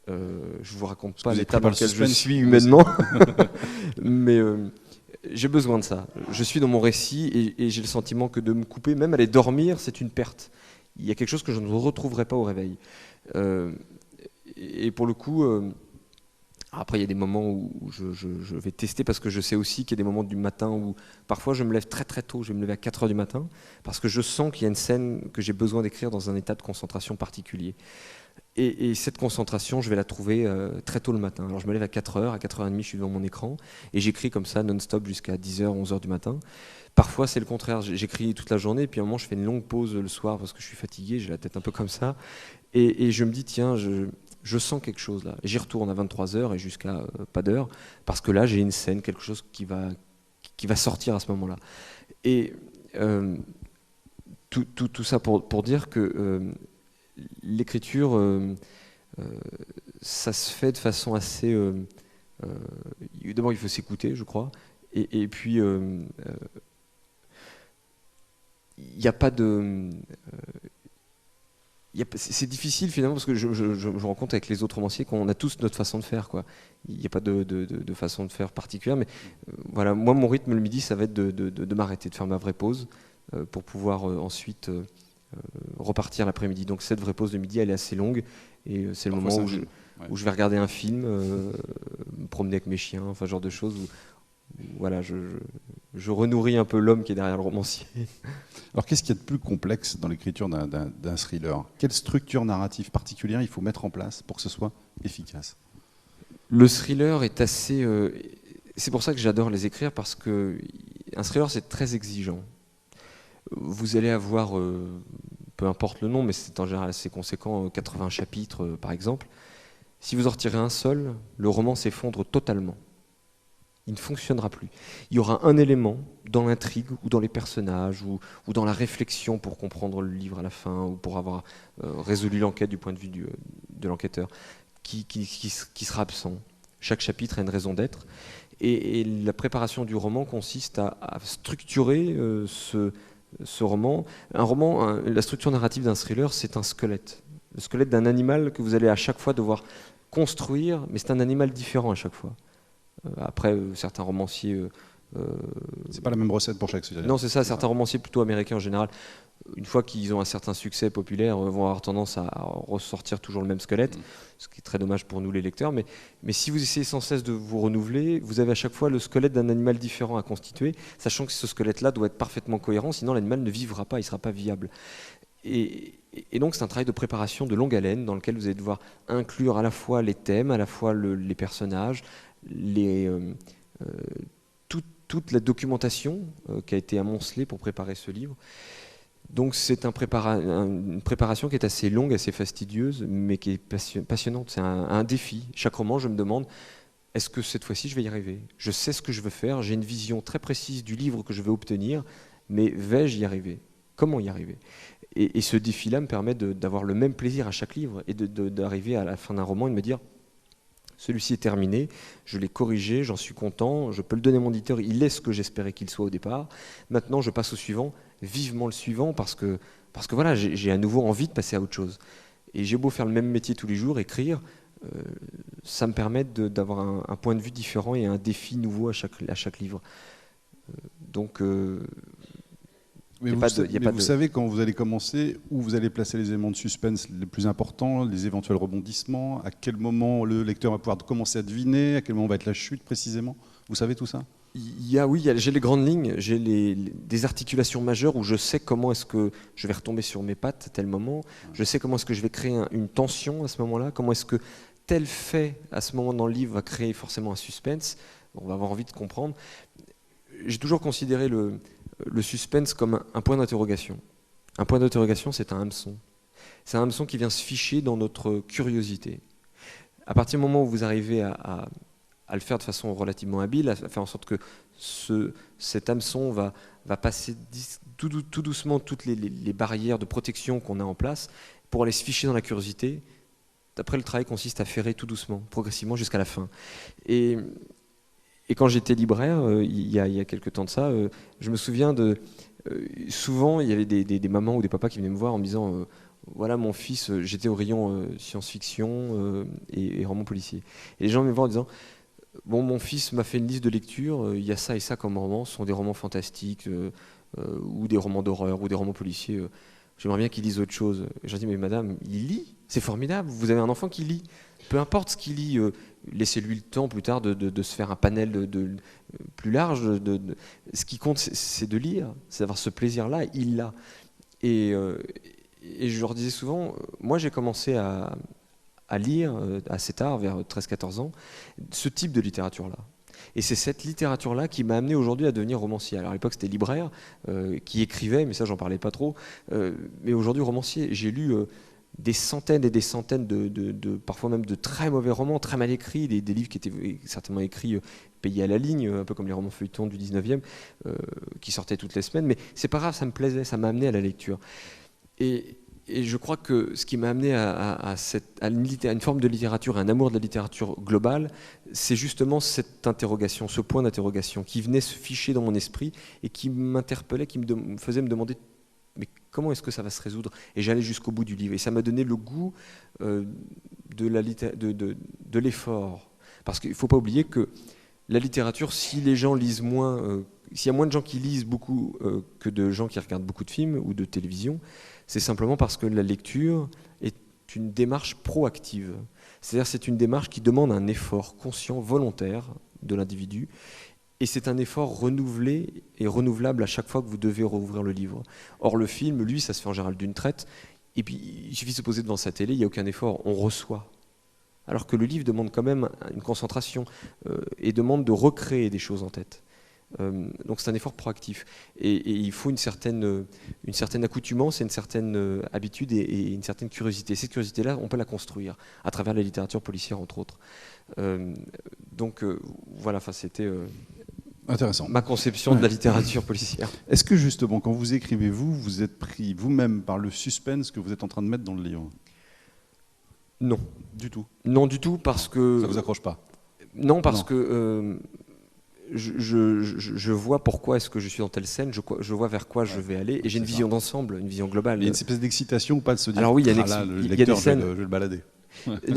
Speaker 2: Je vous raconte pas l'état dans lequel je suis humainement, mais j'ai besoin de ça. Je suis dans mon récit et j'ai le sentiment que de me couper, même aller dormir, c'est une perte. Il y a quelque chose que je ne retrouverai pas au réveil. Et pour le coup, après il y a des moments où je vais tester parce que je sais aussi qu'il y a des moments du matin où parfois je me lève très très tôt, je vais me lever à 4 heures du matin parce que je sens qu'il y a une scène que j'ai besoin d'écrire dans un état de concentration particulier. Et cette concentration, je vais la trouver très tôt le matin. Alors je me lève à 4h, à 4h30, je suis devant mon écran et j'écris comme ça non-stop jusqu'à 10h, 11h du matin. Parfois c'est le contraire, j'écris toute la journée, puis à un moment je fais une longue pause le soir parce que je suis fatigué, j'ai la tête un peu comme ça. Et je me dis, tiens, je sens quelque chose là. Et j'y retourne à 23h et jusqu'à pas d'heure, parce que là j'ai une scène, quelque chose qui va sortir à ce moment-là. Et tout ça pour dire que l'écriture, ça se fait de façon assez... D'abord, il faut s'écouter, je crois. Et puis, il n'y a pas de... c'est difficile finalement parce que je me rends compte avec les autres romanciers qu'on a tous notre façon de faire, quoi. Il n'y a pas de façon de faire particulière, mais voilà, moi mon rythme le midi ça va être de m'arrêter, de faire ma vraie pause pour pouvoir ensuite repartir l'après-midi. Donc cette vraie pause de midi elle est assez longue et c'est le moment où je vais regarder un film, me promener avec mes chiens, enfin ce genre de choses où voilà, je renourris un peu l'homme qui est derrière le romancier.
Speaker 1: Alors qu'est-ce qu'il y a de plus complexe dans l'écriture d'un thriller? Quelle structure narrative particulière il faut mettre en place pour que ce soit efficace?
Speaker 2: Le thriller est assez... c'est pour ça que j'adore les écrire, parce qu'un thriller, c'est très exigeant. Vous allez avoir, peu importe le nom, mais c'est en général assez conséquent, 80 chapitres par exemple. Si vous en retirez un seul, le roman s'effondre totalement. Il ne fonctionnera plus. Il y aura un élément dans l'intrigue ou dans les personnages ou dans la réflexion pour comprendre le livre à la fin ou pour avoir résolu l'enquête du point de vue de l'enquêteur qui sera absent. Chaque chapitre a une raison d'être. Et la préparation du roman consiste à structurer ce roman. La structure narrative d'un thriller, c'est un squelette. Le squelette d'un animal que vous allez à chaque fois devoir construire, mais c'est un animal différent à chaque fois. Après, certains romanciers...
Speaker 1: c'est pas la même recette pour chaque sujet.
Speaker 2: Non, c'est ça. Certains romanciers plutôt américains en général, une fois qu'ils ont un certain succès populaire, vont avoir tendance à ressortir toujours le même squelette, ce qui est très dommage pour nous les lecteurs. Mais si vous essayez sans cesse de vous renouveler, vous avez à chaque fois le squelette d'un animal différent à constituer, sachant que ce squelette-là doit être parfaitement cohérent, sinon l'animal ne vivra pas, il ne sera pas viable. Et donc c'est un travail de préparation de longue haleine dans lequel vous allez devoir inclure à la fois les thèmes, à la fois les personnages, toute la documentation qui a été amoncelée pour préparer ce livre. Donc c'est une préparation qui est assez longue, assez fastidieuse, mais qui est passionnante. C'est un défi. Chaque roman, je me demande, est-ce que cette fois-ci, je vais y arriver? Je sais ce que je veux faire, j'ai une vision très précise du livre que je veux obtenir, mais vais-je y arriver? Comment y arriver? Et ce défi-là me permet d'avoir le même plaisir à chaque livre et d'arriver à la fin d'un roman et de me dire, celui-ci est terminé, je l'ai corrigé, j'en suis content, je peux le donner à mon éditeur, il est ce que j'espérais qu'il soit au départ. Maintenant, je passe au suivant, vivement le suivant, parce que voilà, j'ai à nouveau envie de passer à autre chose. Et j'ai beau faire le même métier tous les jours, écrire, ça me permet d'avoir un point de vue différent et un défi nouveau à chaque livre. Donc...
Speaker 1: Mais vous savez quand vous allez commencer, où vous allez placer les éléments de suspense les plus importants, les éventuels rebondissements, à quel moment le lecteur va pouvoir commencer à deviner, à quel moment va être la chute précisément? Vous savez tout ça?
Speaker 2: J'ai les grandes lignes, j'ai des articulations majeures où je sais comment est-ce que je vais retomber sur mes pattes à tel moment, je sais comment est-ce que je vais créer une tension à ce moment-là, comment est-ce que tel fait à ce moment dans le livre va créer forcément un suspense, on va avoir envie de comprendre. J'ai toujours considéré le suspense comme un point d'interrogation. Un point d'interrogation, c'est un hameçon. C'est un hameçon qui vient se ficher dans notre curiosité. À partir du moment où vous arrivez à le faire de façon relativement habile, à faire en sorte que cet hameçon va passer tout doucement toutes les barrières de protection qu'on a en place pour aller se ficher dans la curiosité. Après, le travail consiste à ferrer tout doucement, progressivement jusqu'à la fin. Et quand j'étais libraire, il y a quelques temps de ça, je me souviens souvent, il y avait des mamans ou des papas qui venaient me voir en me disant voilà mon fils, j'étais au rayon science-fiction et romans policiers. Et les gens venaient me voir en disant bon, mon fils m'a fait une liste de lecture, il y a ça et ça comme romans, ce sont des romans fantastiques ou des romans d'horreur ou des romans policiers. J'aimerais bien qu'il lise autre chose. Et je dis mais madame, il lit, c'est formidable, vous avez un enfant qui lit. Peu importe ce qu'il lit, laissez-lui le temps plus tard de se faire un panel plus large. Ce qui compte, c'est de lire, c'est d'avoir ce plaisir-là, il l'a. Et je leur disais souvent, moi j'ai commencé à lire assez tard, vers 13-14 ans, ce type de littérature-là. Et c'est cette littérature-là qui m'a amené aujourd'hui à devenir romancier. Alors à l'époque c'était libraire, qui écrivait, mais ça j'en parlais pas trop. Mais aujourd'hui romancier, j'ai lu... des centaines et des centaines parfois même de très mauvais romans, très mal écrits, des livres qui étaient certainement écrits, payés à la ligne, un peu comme les romans feuilletons du 19e, qui sortaient toutes les semaines, mais c'est pas grave, ça me plaisait, ça m'a amené à la lecture. Et je crois que ce qui m'a amené à une forme de littérature, à un amour de la littérature globale, c'est justement cette interrogation, ce point d'interrogation qui venait se ficher dans mon esprit et qui m'interpellait, qui me faisait me demander mais comment est-ce que ça va se résoudre? Et j'allais jusqu'au bout du livre. Et ça m'a donné le goût de l'effort. Parce qu'il ne faut pas oublier que la littérature, si les gens lisent moins, s'il y a moins de gens qui lisent beaucoup que de gens qui regardent beaucoup de films ou de télévision, c'est simplement parce que la lecture est une démarche proactive. C'est-à-dire c'est une démarche qui demande un effort conscient, volontaire de l'individu. Et c'est un effort renouvelé et renouvelable à chaque fois que vous devez rouvrir le livre. Or, le film, lui, ça se fait en général d'une traite. Et puis, il suffit de se poser devant sa télé, il n'y a aucun effort, on reçoit. Alors que le livre demande quand même une concentration et demande de recréer des choses en tête. Donc c'est un effort proactif. Et il faut une certaine accoutumance et une certaine habitude et une certaine curiosité. Cette curiosité-là, on peut la construire à travers la littérature policière, entre autres. Voilà, c'était
Speaker 1: intéressant.
Speaker 2: Ma conception de la littérature policière.
Speaker 1: Est-ce que justement, quand vous écrivez, vous êtes pris vous-même par le suspense que vous êtes en train de mettre dans le livre?
Speaker 2: Non.
Speaker 1: Du tout?
Speaker 2: Non, du tout, parce que...
Speaker 1: Ça vous accroche pas?
Speaker 2: Non, parce que je vois pourquoi est-ce que je suis dans telle scène, je vois vers quoi je vais aller, et j'ai une vision d'ensemble, une vision globale.
Speaker 1: Il y a une espèce d'excitation ou pas de se dire,
Speaker 2: alors oui, il y a
Speaker 1: le lecteur, je vais le balader?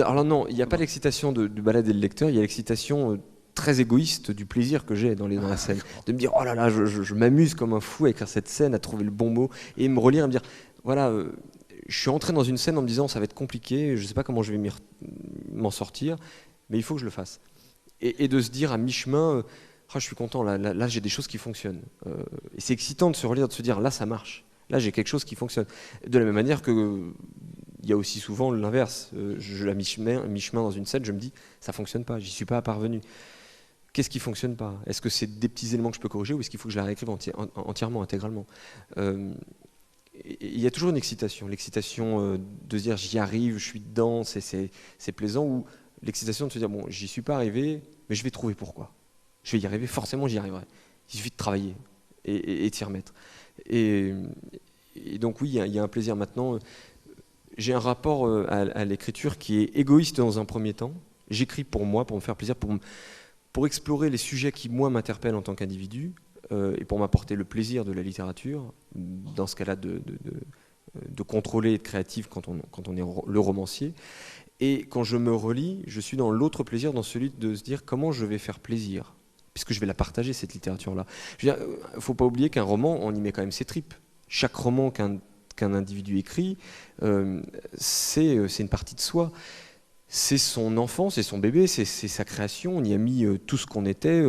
Speaker 2: Alors non, il n'y a pas l'excitation de balader le lecteur, il y a l'excitation très égoïste du plaisir que j'ai dans la scène. De me dire, oh là là, je m'amuse comme un fou à écrire cette scène, à trouver le bon mot, et me relire et me dire, voilà, je suis entré dans une scène en me disant, ça va être compliqué, je ne sais pas comment je vais m'en sortir, mais il faut que je le fasse. Et de se dire à mi-chemin, je suis content, là j'ai des choses qui fonctionnent. Et c'est excitant de se relire, de se dire, là ça marche, là j'ai quelque chose qui fonctionne. De la même manière que... Il y a aussi souvent l'inverse. À mi-chemin dans une scène, je me dis, ça ne fonctionne pas, j'y suis pas parvenu. Qu'est-ce qui ne fonctionne pas? Est-ce que c'est des petits éléments que je peux corriger ou est-ce qu'il faut que je la réécrive entièrement, intégralement? Il y a toujours une excitation. L'excitation de se dire, j'y arrive, je suis dedans, c'est plaisant. Ou l'excitation de se dire, bon, j'y suis pas arrivé, mais je vais trouver pourquoi. Je vais y arriver, forcément j'y arriverai. Il suffit de travailler et de s'y remettre. Et donc oui, il y a un plaisir maintenant. J'ai un rapport à l'écriture qui est égoïste dans un premier temps. J'écris pour moi, pour me faire plaisir, pour explorer les sujets qui, moi, m'interpellent en tant qu'individu et pour m'apporter le plaisir de la littérature, dans ce cas-là de contrôler et de créatif quand on est le romancier. Et quand je me relis, je suis dans l'autre plaisir, dans celui de se dire comment je vais faire plaisir, puisque je vais la partager, cette littérature-là. Il ne faut pas oublier qu'un roman, on y met quand même ses tripes. Chaque roman qu'un individu écrit, c'est une partie de soi. C'est son enfant, c'est son bébé, c'est sa création. On y a mis tout ce qu'on était,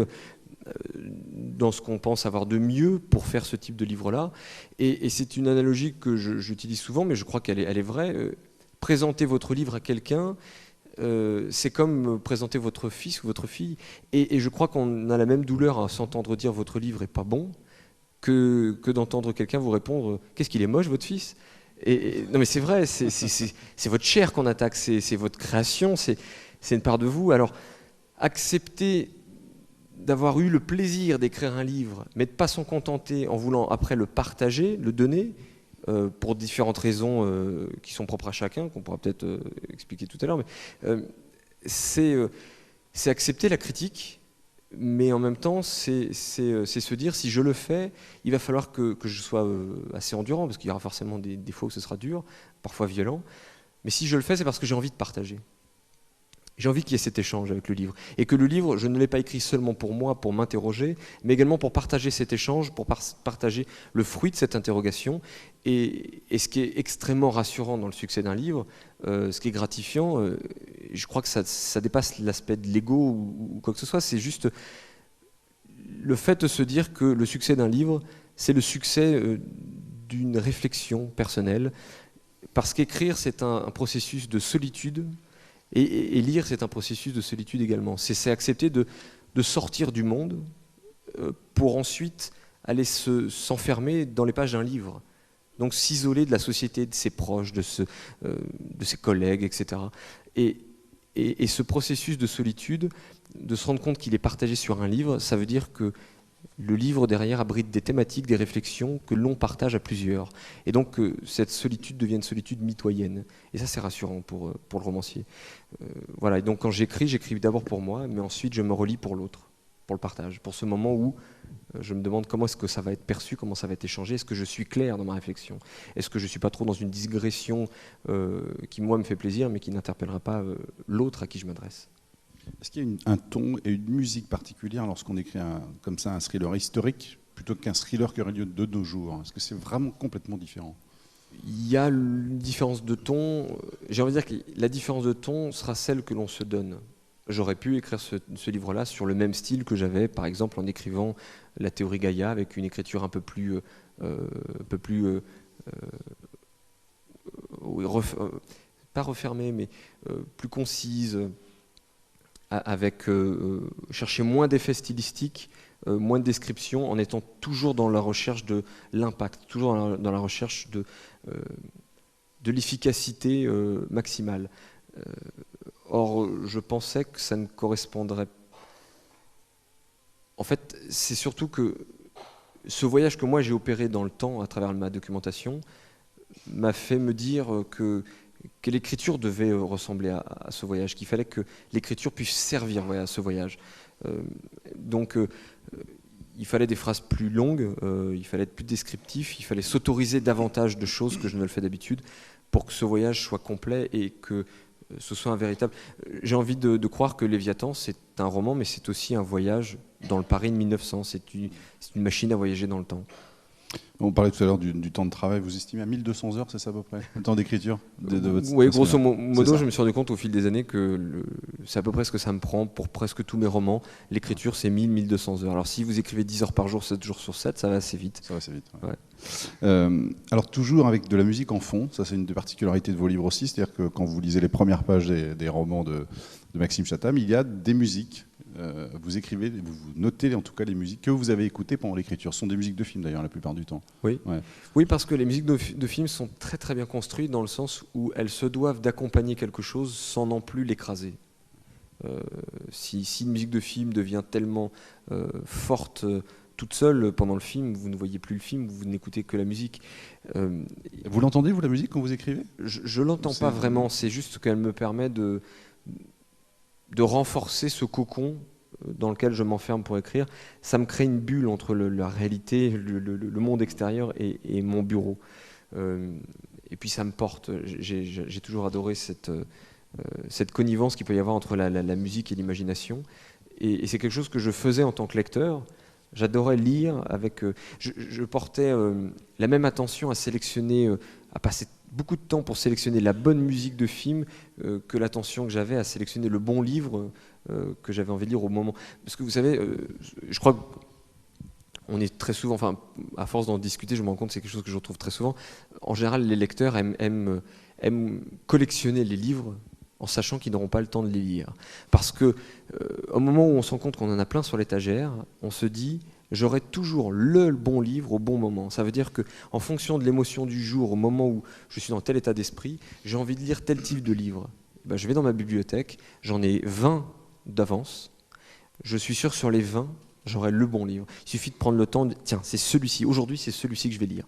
Speaker 2: dans ce qu'on pense avoir de mieux pour faire ce type de livre-là. Et c'est une analogie que j'utilise souvent, mais je crois qu'elle est vraie. Présenter votre livre à quelqu'un, c'est comme présenter votre fils ou votre fille. Et je crois qu'on a la même douleur à s'entendre dire votre livre est pas bon, que d'entendre quelqu'un vous répondre « Qu'est-ce qu'il est moche, votre fils ?» Non mais c'est vrai, c'est votre chair qu'on attaque, c'est votre création, c'est une part de vous. Alors, accepter d'avoir eu le plaisir d'écrire un livre, mais de ne pas s'en contenter en voulant après le partager, le donner, pour différentes raisons qui sont propres à chacun, qu'on pourra peut-être expliquer tout à l'heure, mais c'est accepter la critique. Mais en même temps, c'est se dire, si je le fais, il va falloir que je sois assez endurant, parce qu'il y aura forcément des fois où ce sera dur, parfois violent. Mais si je le fais, c'est parce que j'ai envie de partager. J'ai envie qu'il y ait cet échange avec le livre. Et que le livre, je ne l'ai pas écrit seulement pour moi, pour m'interroger, mais également pour partager cet échange, pour partager le fruit de cette interrogation. Et ce qui est extrêmement rassurant dans le succès d'un livre, ce qui est gratifiant, je crois que ça dépasse l'aspect de l'ego ou quoi que ce soit, c'est juste le fait de se dire que le succès d'un livre, c'est le succès d'une réflexion personnelle, parce qu'écrire, c'est un processus de solitude, et lire, c'est un processus de solitude également. C'est accepter de sortir du monde pour ensuite aller s'enfermer dans les pages d'un livre. Donc s'isoler de la société, de ses proches, de ses collègues, etc. Et ce processus de solitude, de se rendre compte qu'il est partagé sur un livre, ça veut dire que le livre derrière abrite des thématiques, des réflexions que l'on partage à plusieurs. Et donc cette solitude devient une solitude mitoyenne. Et ça, c'est rassurant pour le romancier. Voilà. Et donc quand j'écris d'abord pour moi, mais ensuite je me relis pour l'autre, pour le partage, pour ce moment où je me demande comment est-ce que ça va être perçu, comment ça va être échangé, est-ce que je suis clair dans ma réflexion, est-ce que je ne suis pas trop dans une digression qui, moi, me fait plaisir, mais qui n'interpellera pas l'autre à qui je m'adresse.
Speaker 1: Est-ce qu'il y a un ton et une musique particulière lorsqu'on écrit comme ça un thriller historique plutôt qu'un thriller qui aurait lieu de nos jours? Est-ce que c'est vraiment complètement différent?
Speaker 2: Il y a une différence de ton. J'ai envie de dire que la différence de ton sera celle que l'on se donne. j'aurais pu écrire ce livre-là sur le même style que j'avais, par exemple, en écrivant la théorie Gaïa, avec une écriture un peu plus, oui, pas refermée, mais plus concise, avec chercher moins d'effets stylistiques, moins de descriptions, en étant toujours dans la recherche de l'impact, toujours dans la recherche de l'efficacité maximale. Or, je pensais que ça ne correspondrait pas. En fait, c'est surtout que ce voyage que moi j'ai opéré dans le temps à travers ma documentation m'a fait me dire que l'écriture devait ressembler à ce voyage, qu'il fallait que l'écriture puisse servir à ce voyage. Donc, il fallait des phrases plus longues, il fallait être plus descriptif, il fallait s'autoriser davantage de choses que je ne le fais d'habitude pour que ce voyage soit complet et que ce soit un véritable... J'ai envie de croire que Léviathan, c'est un roman, mais c'est aussi un voyage dans le Paris de 1900. C'est une machine à voyager dans le temps.
Speaker 1: On parlait tout à l'heure du temps de travail. Vous estimez à 1200 heures, c'est ça à peu près, le temps d'écriture de votre...
Speaker 2: Oui, grosso modo, je me suis rendu compte au fil des années que c'est à peu près ce que ça me prend pour presque tous mes romans. L'écriture, c'est 1000-1200 heures. Alors si vous écrivez 10 heures par jour, 7 jours sur 7, ça va assez vite.
Speaker 1: Ça va assez vite,
Speaker 2: ouais.
Speaker 1: Alors toujours avec de la musique en fond, ça c'est une des particularités de vos livres aussi, c'est-à-dire que quand vous lisez les premières pages des romans de Maxime Chatham, il y a des musiques. Vous écrivez, vous notez en tout cas les musiques que vous avez écoutées pendant l'écriture. Ce sont des musiques de films d'ailleurs la plupart du temps.
Speaker 2: Oui, ouais. Oui, parce que les musiques de films sont très très bien construites dans le sens où elles se doivent d'accompagner quelque chose sans non plus l'écraser. Si une musique de film devient tellement forte toute seule pendant le film, vous ne voyez plus le film, vous n'écoutez que la musique.
Speaker 1: Vous l'entendez, vous, la musique, quand vous écrivez ?
Speaker 2: Je l'entends pas vraiment, c'est juste qu'elle me permet de renforcer ce cocon dans lequel je m'enferme pour écrire. Ça me crée une bulle entre la réalité, le monde extérieur et mon bureau. Et puis ça me porte. J'ai toujours adoré cette connivence qu'il peut y avoir entre la musique et l'imagination. Et c'est quelque chose que je faisais en tant que lecteur. J'adorais lire avec... je portais la même attention à sélectionner, à passer beaucoup de temps pour sélectionner la bonne musique de film que l'attention que j'avais à sélectionner le bon livre que j'avais envie de lire au moment. Parce que vous savez, je crois qu'on est très souvent, enfin, à force d'en discuter, je me rends compte que c'est quelque chose que je retrouve très souvent. En général, les lecteurs aiment collectionner les livres en sachant qu'ils n'auront pas le temps de les lire. Parce que au moment où on se rend compte qu'on en a plein sur l'étagère, on se dit j'aurai toujours le bon livre au bon moment. Ça veut dire qu'en fonction de l'émotion du jour, au moment où je suis dans tel état d'esprit, j'ai envie de lire tel type de livre. Ben, je vais dans ma bibliothèque, j'en ai 20 d'avance. Je suis sûr sur les 20, j'aurai le bon livre. Il suffit de prendre le temps de tiens, c'est celui-ci, aujourd'hui c'est celui-ci que je vais lire.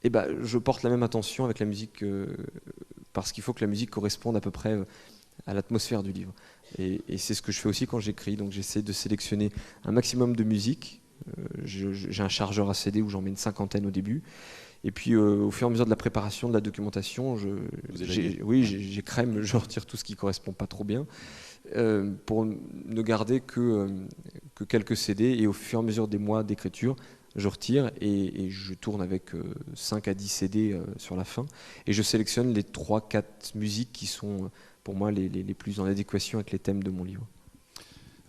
Speaker 2: Et ben, je porte la même attention avec la musique parce qu'il faut que la musique corresponde à peu près à l'atmosphère du livre. Et c'est ce que je fais aussi quand j'écris. Donc j'essaie de sélectionner un maximum de musique. J'ai un chargeur à CD où j'en mets une 50aine au début. Et puis au fur et à mesure de la préparation, de la documentation, j'écrème, je retire tout ce qui ne correspond pas trop bien pour ne garder que quelques CD. Et au fur et à mesure des mois d'écriture, je retire et je tourne avec 5 à 10 CD sur la fin. Et je sélectionne les 3-4 musiques qui sont pour moi les plus en adéquation avec les thèmes de mon livre.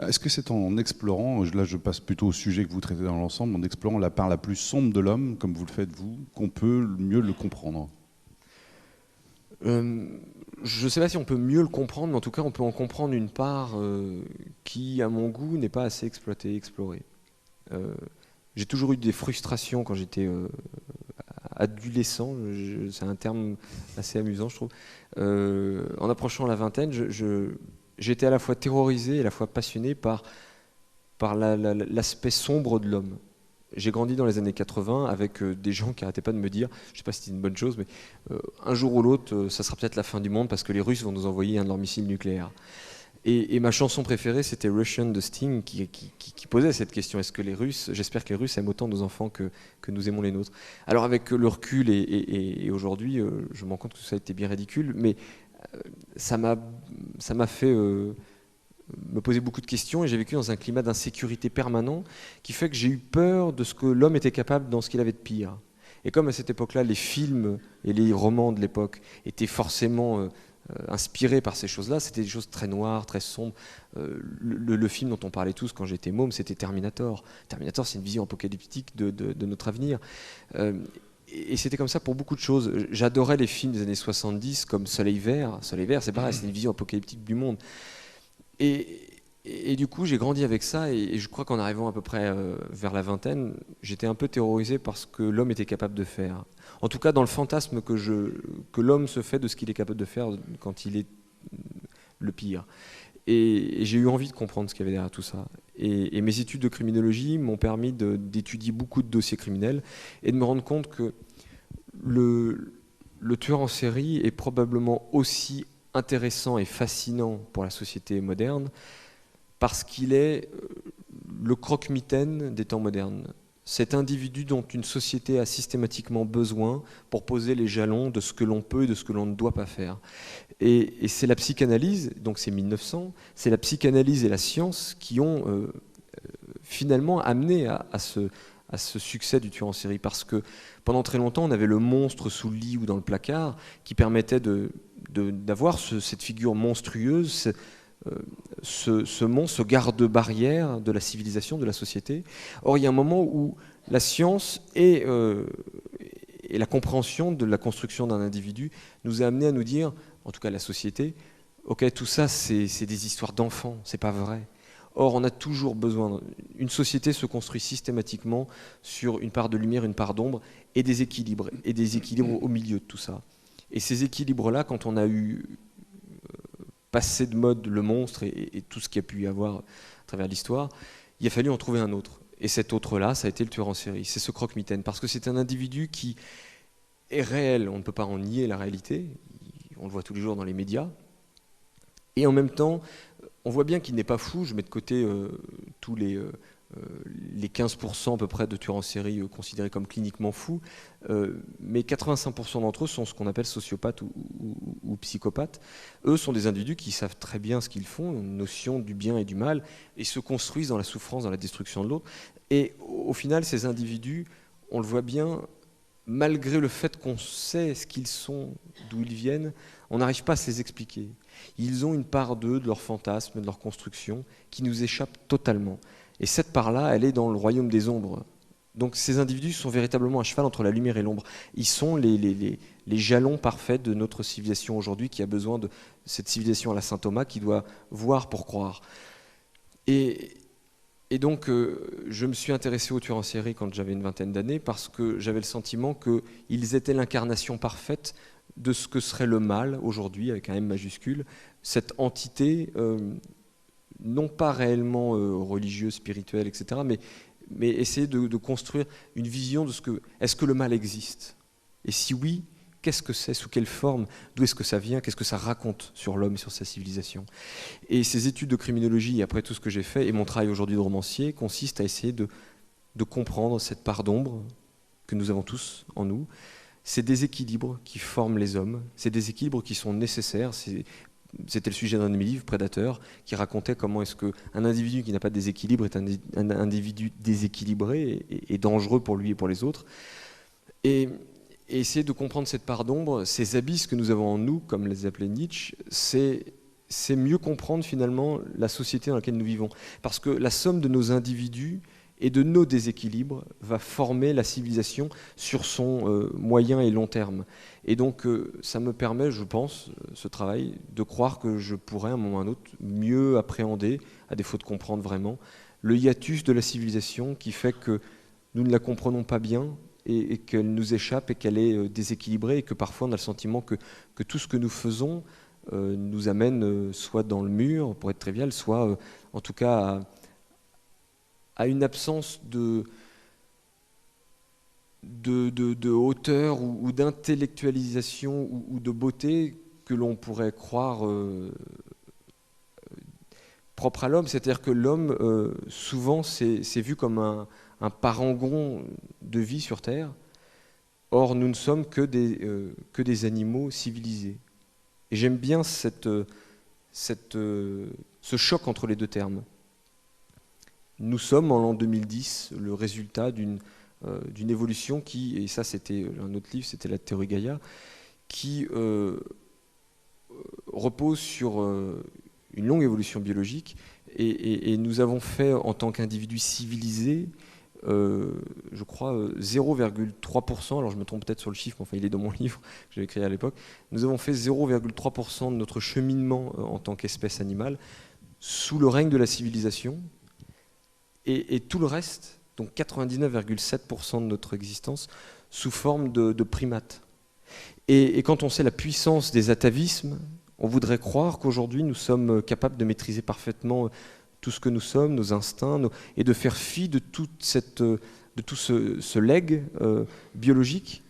Speaker 1: Est-ce que c'est en explorant, là je passe plutôt au sujet que vous traitez dans l'ensemble, en explorant la part la plus sombre de l'homme, comme vous le faites vous, qu'on peut mieux le comprendre ?
Speaker 2: Je ne sais pas si on peut mieux le comprendre, mais en tout cas on peut en comprendre une part qui, à mon goût, n'est pas assez exploitée, explorée. J'ai toujours eu des frustrations quand j'étais adolescent, c'est un terme assez amusant je trouve. En approchant la vingtaine, j'étais à la fois terrorisé et à la fois passionné par l'aspect sombre de l'homme. J'ai grandi dans les années 80 avec des gens qui n'arrêtaient pas de me dire, je ne sais pas si c'est une bonne chose, mais un jour ou l'autre, ça sera peut-être la fin du monde parce que les Russes vont nous envoyer un de leurs missiles nucléaires. Et ma chanson préférée, c'était Russian de Sting, qui posait cette question. Est-ce que les Russes, j'espère que les Russes aiment autant nos enfants que nous aimons les nôtres. Alors avec le recul et aujourd'hui, je me rends compte que ça a été bien ridicule, mais ça m'a fait me poser beaucoup de questions et j'ai vécu dans un climat d'insécurité permanent qui fait que j'ai eu peur de ce que l'homme était capable dans ce qu'il avait de pire. Et comme à cette époque-là, les films et les romans de l'époque étaient forcément inspiré par ces choses-là, c'était des choses très noires, très sombres. Le film dont on parlait tous quand j'étais môme, c'était Terminator. Terminator, c'est une vision apocalyptique de notre avenir. Et c'était comme ça pour beaucoup de choses. J'adorais les films des années 70 comme Soleil Vert. Soleil Vert, c'est pareil, c'est une vision apocalyptique du monde. Et du coup, j'ai grandi avec ça, et je crois qu'en arrivant à peu près vers la vingtaine, j'étais un peu terrorisé par ce que l'homme était capable de faire. En tout cas, dans le fantasme que l'homme se fait de ce qu'il est capable de faire quand il est le pire. Et j'ai eu envie de comprendre ce qu'il y avait derrière tout ça. Et mes études de criminologie m'ont permis d'étudier beaucoup de dossiers criminels et de me rendre compte que le tueur en série est probablement aussi intéressant et fascinant pour la société moderne parce qu'il est le croque-mitaine des temps modernes. Cet individu dont une société a systématiquement besoin pour poser les jalons de ce que l'on peut et de ce que l'on ne doit pas faire. Et c'est la psychanalyse, donc c'est 1900, c'est la psychanalyse et la science qui ont finalement amené à ce succès du tueur en série. Parce que pendant très longtemps, on avait le monstre sous le lit ou dans le placard qui permettait d'avoir cette figure monstrueuse, ce monstre, ce garde-barrière de la civilisation, de la société. Or, il y a un moment où la science et la compréhension de la construction d'un individu nous a amené à nous dire, en tout cas la société, ok, tout ça c'est des histoires d'enfants, c'est pas vrai. Or, on a toujours besoin. Une société se construit systématiquement sur une part de lumière, une part d'ombre, et des équilibres au milieu de tout ça. Et ces équilibres-là, quand on a eu passé de mode le monstre et tout ce qu'il y a pu y avoir à travers l'histoire, il a fallu en trouver un autre. Et cet autre-là, ça a été le tueur en série. C'est ce croque-mitaine, parce que c'est un individu qui est réel. On ne peut pas en nier la réalité. On le voit tous les jours dans les médias. Et en même temps, on voit bien qu'il n'est pas fou. Je mets de côté tous les 15% à peu près de tueurs en série considérés comme cliniquement fous, mais 85% d'entre eux sont ce qu'on appelle sociopathes ou psychopathes. Eux sont des individus qui savent très bien ce qu'ils font, une notion du bien et du mal, et se construisent dans la souffrance, dans la destruction de l'autre. Et au final, ces individus, on le voit bien, malgré le fait qu'on sait ce qu'ils sont, d'où ils viennent, on n'arrive pas à se les expliquer. Ils ont une part d'eux, de leur fantasme, de leur construction, qui nous échappe totalement. Et cette part-là, elle est dans le royaume des ombres. Donc ces individus sont véritablement à cheval entre la lumière et l'ombre. Ils sont les jalons parfaits de notre civilisation aujourd'hui, qui a besoin de cette civilisation à la Saint Thomas, qui doit voir pour croire. Et donc, je me suis intéressé aux tueurs en série quand j'avais une vingtaine d'années, parce que j'avais le sentiment qu'ils étaient l'incarnation parfaite de ce que serait le mal aujourd'hui, avec un M majuscule, cette entité non pas réellement religieuse, spirituelle, etc., mais essayer de construire une vision de est-ce que le mal existe? Et si oui, qu'est-ce que c'est? Sous quelle forme? D'où est-ce que ça vient? Qu'est-ce que ça raconte sur l'homme et sur sa civilisation? Et ces études de criminologie, après tout ce que j'ai fait, et mon travail aujourd'hui de romancier, consiste à essayer de comprendre cette part d'ombre que nous avons tous en nous, ces déséquilibres qui forment les hommes, ces déséquilibres qui sont nécessaires. C'était le sujet d'un de mes livres, Prédateur, qui racontait comment est-ce qu'un individu qui n'a pas de déséquilibre est un individu déséquilibré et dangereux pour lui et pour les autres. Et essayer de comprendre cette part d'ombre, ces abysses que nous avons en nous, comme les appelait Nietzsche, c'est mieux comprendre finalement la société dans laquelle nous vivons. Parce que la somme de nos individus et de nos déséquilibres va former la civilisation sur son moyen et long terme. Et donc ça me permet, je pense, ce travail, de croire que je pourrais à un moment ou à un autre mieux appréhender, à défaut de comprendre vraiment, le hiatus de la civilisation qui fait que nous ne la comprenons pas bien et qu'elle nous échappe et qu'elle est déséquilibrée et que parfois on a le sentiment que tout ce que nous faisons nous amène soit dans le mur, pour être trivial, soit en tout cas à une absence de hauteur ou d'intellectualisation ou de beauté que l'on pourrait croire propre à l'homme. C'est-à-dire que l'homme, souvent, c'est vu comme un parangon de vie sur Terre. Or, nous ne sommes que des animaux civilisés. Et j'aime bien ce choc entre les deux termes. Nous sommes en l'an 2010 le résultat d'une évolution qui, et ça c'était un autre livre, c'était la théorie Gaïa, qui repose sur une longue évolution biologique et nous avons fait en tant qu'individus civilisés, je crois 0,3%, alors je me trompe peut-être sur le chiffre, mais enfin il est dans mon livre que j'avais écrit à l'époque, nous avons fait 0,3% de notre cheminement en tant qu'espèce animale sous le règne de la civilisation et tout le reste, donc 99,7% de notre existence, sous forme de primates. Et quand on sait la puissance des atavismes, on voudrait croire qu'aujourd'hui nous sommes capables de maîtriser parfaitement tout ce que nous sommes, nos instincts, et de faire fi de tout ce legs biologique.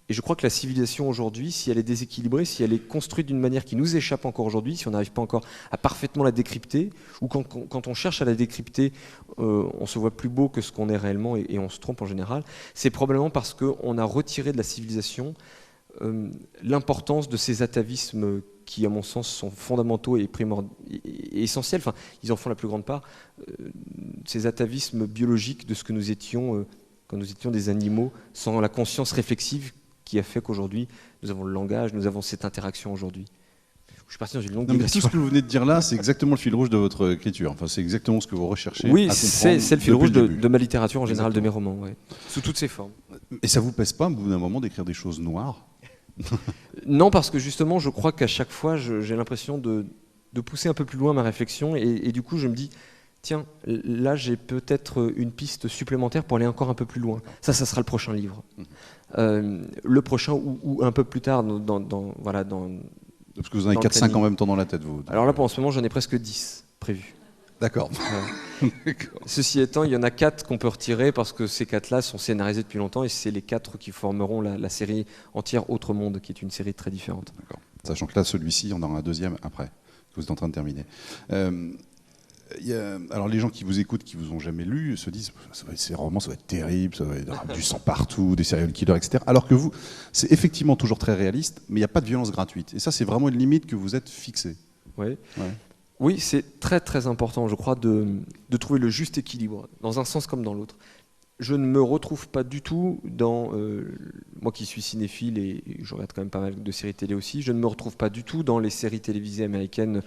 Speaker 2: Et je crois que la civilisation aujourd'hui, si elle est déséquilibrée, si elle est construite d'une manière qui nous échappe encore aujourd'hui, si on n'arrive pas encore à parfaitement la décrypter, ou quand on cherche à la décrypter, on se voit plus beau que ce qu'on est réellement et on se trompe en général, c'est probablement parce qu'on a retiré de la civilisation l'importance de ces atavismes qui, à mon sens, sont fondamentaux et essentiels. Enfin, ils en font la plus grande part. Ces atavismes biologiques de ce que nous étions quand nous étions des animaux, sans la conscience réflexive qui a fait qu'aujourd'hui, nous avons le langage, nous avons cette interaction aujourd'hui. Je suis parti dans une longue digression.
Speaker 1: Tout ce que vous venez de dire là, c'est exactement le fil rouge de votre écriture. Enfin, c'est exactement ce que vous recherchez.
Speaker 2: Oui, c'est le fil rouge de ma littérature en général, de mes romans, ouais. Sous toutes ses formes.
Speaker 1: Et ça vous pèse pas, au bout d'un moment, d'écrire des choses noires?
Speaker 2: Non, parce que justement, je crois qu'à chaque fois, j'ai l'impression de pousser un peu plus loin ma réflexion, et du coup, je me dis, tiens, là, j'ai peut-être une piste supplémentaire pour aller encore un peu plus loin. Ça sera le prochain livre. Le prochain, ou un peu plus tard, voilà,
Speaker 1: parce que vous en avez 4-5 en même temps dans la tête, vous.
Speaker 2: Alors là, pour en ce moment, j'en ai presque 10 prévus.
Speaker 1: D'accord.
Speaker 2: Ceci étant, il y en a 4 qu'on peut retirer parce que ces 4-là sont scénarisés depuis longtemps et c'est les 4 qui formeront la série entière Autre Monde, qui est une série très différente. D'accord.
Speaker 1: Sachant que là, celui-ci, on aura un deuxième après, que vous êtes en train de terminer. Alors les gens qui vous écoutent, qui vous ont jamais lu, se disent ces romans, ça va être terrible, ça va être du sang partout, des serial killers, etc. Alors que vous, c'est effectivement toujours très réaliste, mais il n'y a pas de violence gratuite. Et ça, c'est vraiment une limite que vous êtes fixée.
Speaker 2: Oui. Ouais. Oui, c'est très très important, je crois, de trouver le juste équilibre, dans un sens comme dans l'autre. Je ne me retrouve pas du tout dans, moi qui suis cinéphile et je regarde quand même pas mal de séries télé aussi, je ne me retrouve pas du tout dans les séries télévisées américaines,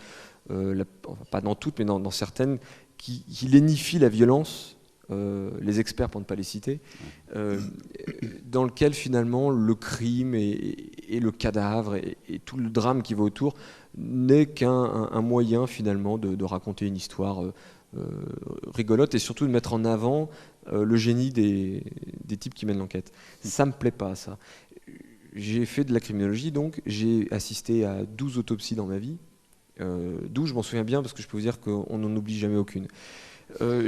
Speaker 2: pas dans toutes, mais dans certaines, qui lénifient la violence, les experts pour ne pas les citer, dans lequel finalement le crime et le cadavre et tout le drame qui va autour n'est qu'un moyen finalement de raconter une histoire rigolote et surtout de mettre en avant le génie des types qui mènent l'enquête. Ça me plaît pas, ça. J'ai fait de la criminologie, donc j'ai assisté à 12 autopsies dans ma vie. 12, je m'en souviens bien parce que je peux vous dire qu'on n'en oublie jamais aucune.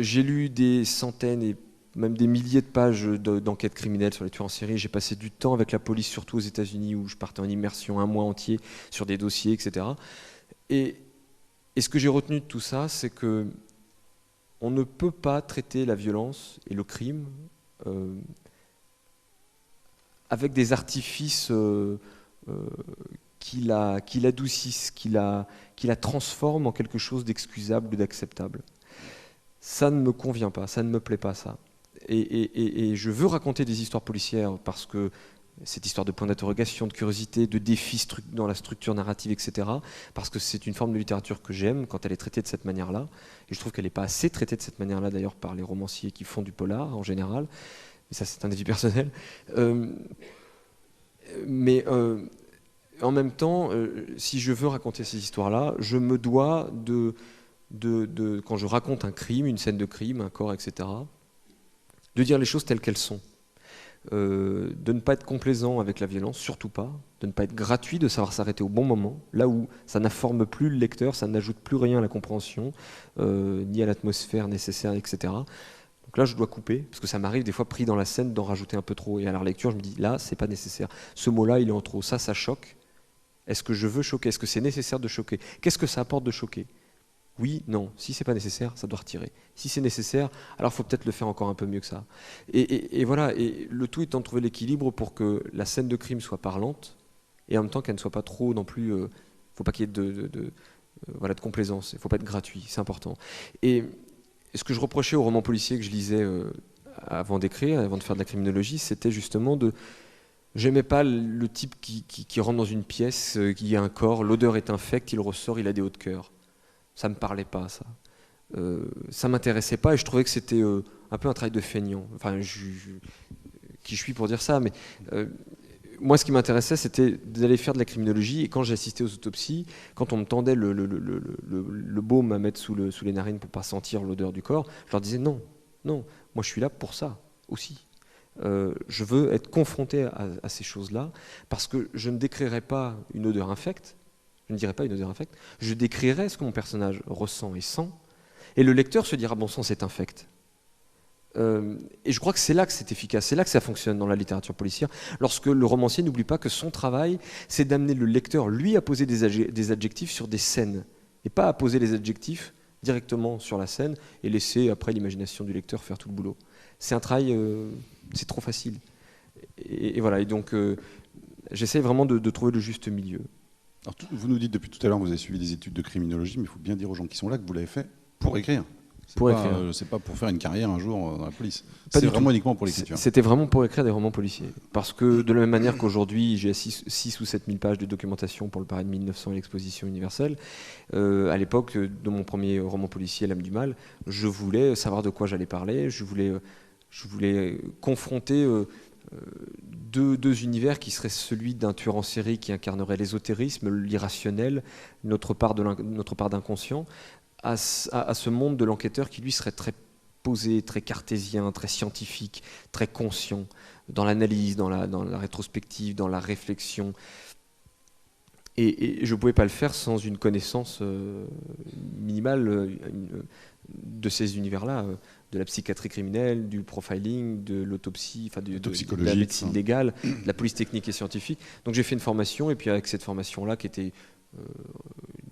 Speaker 2: J'ai lu des centaines et même des milliers de pages d'enquêtes criminelles sur les tueurs en série. J'ai passé du temps avec la police, surtout aux États-Unis, où je partais en immersion un mois entier sur des dossiers, etc. Et ce que j'ai retenu de tout ça, c'est que on ne peut pas traiter la violence et le crime avec des artifices qui l'adoucissent, qui la transforment en quelque chose d'excusable ou d'acceptable. Ça ne me convient pas, ça ne me plaît pas, ça. Et je veux raconter des histoires policières parce que cette histoire de point d'interrogation, de curiosité, de défi dans la structure narrative, etc. Parce que c'est une forme de littérature que j'aime quand elle est traitée de cette manière-là. Et je trouve qu'elle n'est pas assez traitée de cette manière-là, d'ailleurs, par les romanciers qui font du polar, en général. Mais ça, c'est un avis personnel. Mais en même temps, si je veux raconter ces histoires-là, je me dois quand je raconte un crime, une scène de crime, un corps, etc., de dire les choses telles qu'elles sont. De ne pas être complaisant avec la violence, surtout pas, de ne pas être gratuit, de savoir s'arrêter au bon moment, là où ça n'informe plus le lecteur, ça n'ajoute plus rien à la compréhension, ni à l'atmosphère nécessaire, etc. Donc là, je dois couper, parce que ça m'arrive des fois pris dans la scène d'en rajouter un peu trop, et à la relecture, je me dis, là, c'est pas nécessaire. Ce mot-là, il est en trop, ça choque. Est-ce que je veux choquer? Est-ce que c'est nécessaire de choquer? Qu'est-ce que ça apporte de choquer? Oui, non. Si c'est pas nécessaire, ça doit retirer. Si c'est nécessaire, alors il faut peut-être le faire encore un peu mieux que ça. Et voilà, et le tout étant de trouver l'équilibre pour que la scène de crime soit parlante, et en même temps qu'elle ne soit pas trop non plus... faut pas qu'il y ait de complaisance, il ne faut pas être gratuit, c'est important. Et ce que je reprochais aux romans policiers que je lisais avant d'écrire, avant de faire de la criminologie, c'était justement J'aimais pas le type qui rentre dans une pièce, qui a un corps, l'odeur est infecte, il ressort, il a des hauts de cœur. Ça me parlait pas, ça. Ça m'intéressait pas et je trouvais que c'était un peu un travail de feignant. Enfin, qui je suis pour dire ça, mais moi, ce qui m'intéressait, c'était d'aller faire de la criminologie. Et quand j'assistais aux autopsies, quand on me tendait le baume à mettre sous les narines pour pas sentir l'odeur du corps, je leur disais non, non, moi je suis là pour ça aussi. Je veux être confronté à ces choses-là parce que je ne décrirai pas une odeur infecte, je ne dirai pas une odeur infecte, je décrirai ce que mon personnage ressent et sent, et le lecteur se dira bon sang, c'est infect. Et je crois que c'est là que c'est efficace, c'est là que ça fonctionne dans la littérature policière, lorsque le romancier n'oublie pas que son travail, c'est d'amener le lecteur, lui, à poser des adjectifs sur des scènes, et pas à poser les adjectifs directement sur la scène et laisser après l'imagination du lecteur faire tout le boulot. C'est un travail, c'est trop facile. Et voilà, et donc j'essaie vraiment de trouver le juste milieu.
Speaker 1: Alors, vous nous dites depuis tout à l'heure que vous avez suivi des études de criminologie, mais il faut bien dire aux gens qui sont là que vous l'avez fait pour écrire. C'est pas pour faire une carrière un jour dans la police. C'est vraiment uniquement pour l'écriture.
Speaker 2: C'était vraiment pour écrire des romans policiers. Parce que de la même manière qu'aujourd'hui, j'ai 6 ou 7 000 pages de documentation pour le Paris de 1900 et l'exposition universelle, à l'époque de mon premier roman policier, L'âme du mal, je voulais savoir de quoi j'allais parler, je voulais confronter deux univers qui seraient celui d'un tueur en série qui incarnerait l'ésotérisme, l'irrationnel, notre part d'inconscient, à ce monde de l'enquêteur qui lui serait très posé, très cartésien, très scientifique, très conscient dans l'analyse, dans la rétrospective, dans la réflexion. Et je ne pouvais pas le faire sans une connaissance minimale de ces univers-là, de la psychiatrie criminelle, du profiling, de l'autopsie, enfin de la médecine légale, de la police technique et scientifique. Donc j'ai fait une formation, et puis avec cette formation-là, qui était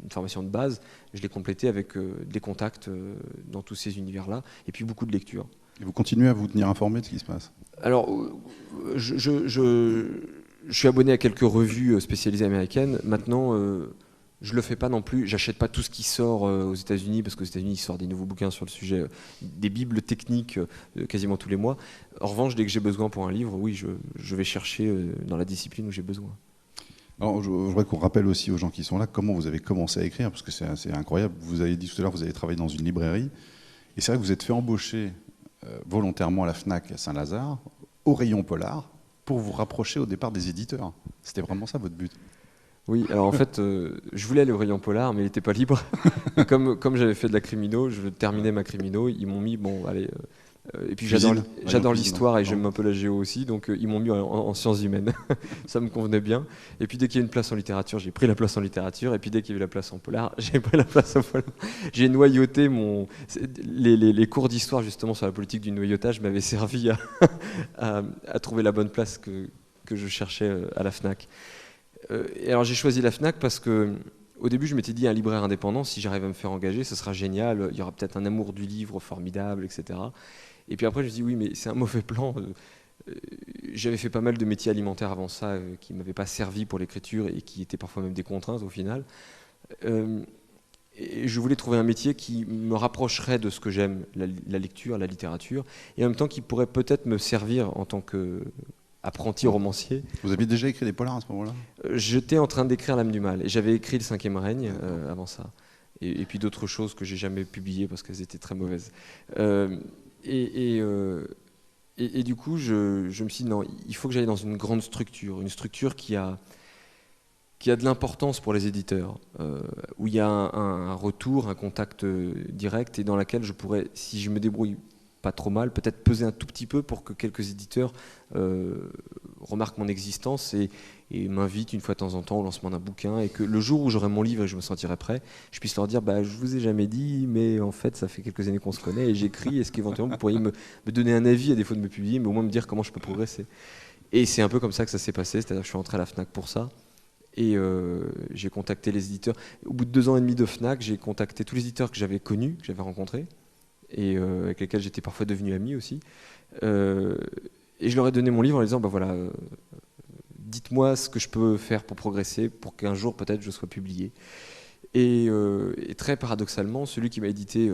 Speaker 2: une formation de base, je l'ai complétée avec des contacts dans tous ces univers-là, et puis beaucoup de lectures.
Speaker 1: Et vous continuez à vous tenir informé de ce qui se passe?
Speaker 2: Alors, je suis abonné à quelques revues spécialisées américaines. Maintenant, je le fais pas non plus. J'achète pas tout ce qui sort aux États-Unis, parce qu'aux États-Unis, ils sortent des nouveaux bouquins sur le sujet, des bibles techniques quasiment tous les mois. En revanche, dès que j'ai besoin pour un livre, oui, je vais chercher dans la discipline où j'ai besoin.
Speaker 1: Alors, je voudrais qu'on rappelle aussi aux gens qui sont là comment vous avez commencé à écrire, parce que c'est incroyable. Vous avez dit tout à l'heure que vous avez travaillé dans une librairie, et c'est vrai que vous êtes fait embaucher volontairement à la FNAC à Saint-Lazare, au rayon polar, pour vous rapprocher au départ des éditeurs. C'était vraiment ça votre but?
Speaker 2: Oui, alors en fait, je voulais aller au rayon polar, mais il n'était pas libre. Comme j'avais fait de la crimino, je terminais ma crimino, ils m'ont mis, bon, allez... et puis j'adore l'histoire et j'aime un peu la géo aussi, donc ils m'ont mis en sciences humaines. Ça me convenait bien. Et puis dès qu'il y a une place en littérature, j'ai pris la place en littérature. Et puis dès qu'il y a eu la place en polar, j'ai pris la place en polar. J'ai noyauté les cours d'histoire justement sur la politique du noyautage m'avaient servi à trouver la bonne place que je cherchais à la FNAC. Et alors j'ai choisi la FNAC parce que au début, je m'étais dit, un libraire indépendant, si j'arrive à me faire engager, ce sera génial, il y aura peut-être un amour du livre formidable, etc. Et puis après, je me suis dit, oui, mais c'est un mauvais plan. J'avais fait pas mal de métiers alimentaires avant ça qui ne m'avaient pas servi pour l'écriture et qui étaient parfois même des contraintes au final. Et je voulais trouver un métier qui me rapprocherait de ce que j'aime, la lecture, la littérature, et en même temps qui pourrait peut-être me servir en tant qu'apprenti romancier.
Speaker 1: Vous aviez déjà écrit des polars à ce moment-là?
Speaker 2: J'étais en train d'écrire L'âme du mal, et j'avais écrit Le Cinquième règne avant ça. Et puis d'autres choses que j'ai jamais publiées parce qu'elles étaient très mauvaises. Et du coup, je me suis dit, non, il faut que j'aille dans une grande structure, une structure qui a de l'importance pour les éditeurs, où il y a un retour, un contact direct, et dans laquelle je pourrais, si je me débrouille pas trop mal, peut-être peser un tout petit peu pour que quelques éditeurs remarquent mon existence et m'invitent une fois de temps en temps au lancement d'un bouquin, et que le jour où j'aurai mon livre et je me sentirai prêt, je puisse leur dire, je vous ai jamais dit, mais en fait ça fait quelques années qu'on se connaît et j'écris, est-ce qu'éventuellement vous pourriez me donner un avis à défaut de me publier, mais au moins me dire comment je peux progresser. Et c'est un peu comme ça que ça s'est passé, c'est-à-dire que je suis entré à la FNAC pour ça. Et j'ai contacté les éditeurs. Au bout de 2 ans et demi de FNAC, j'ai contacté tous les éditeurs que j'avais connus, que j'avais rencontrés, et avec lesquels j'étais parfois devenu ami aussi. Et je leur ai donné mon livre en leur disant, voilà, dites-moi ce que je peux faire pour progresser, pour qu'un jour peut-être je sois publié. Et très paradoxalement, celui qui m'a édité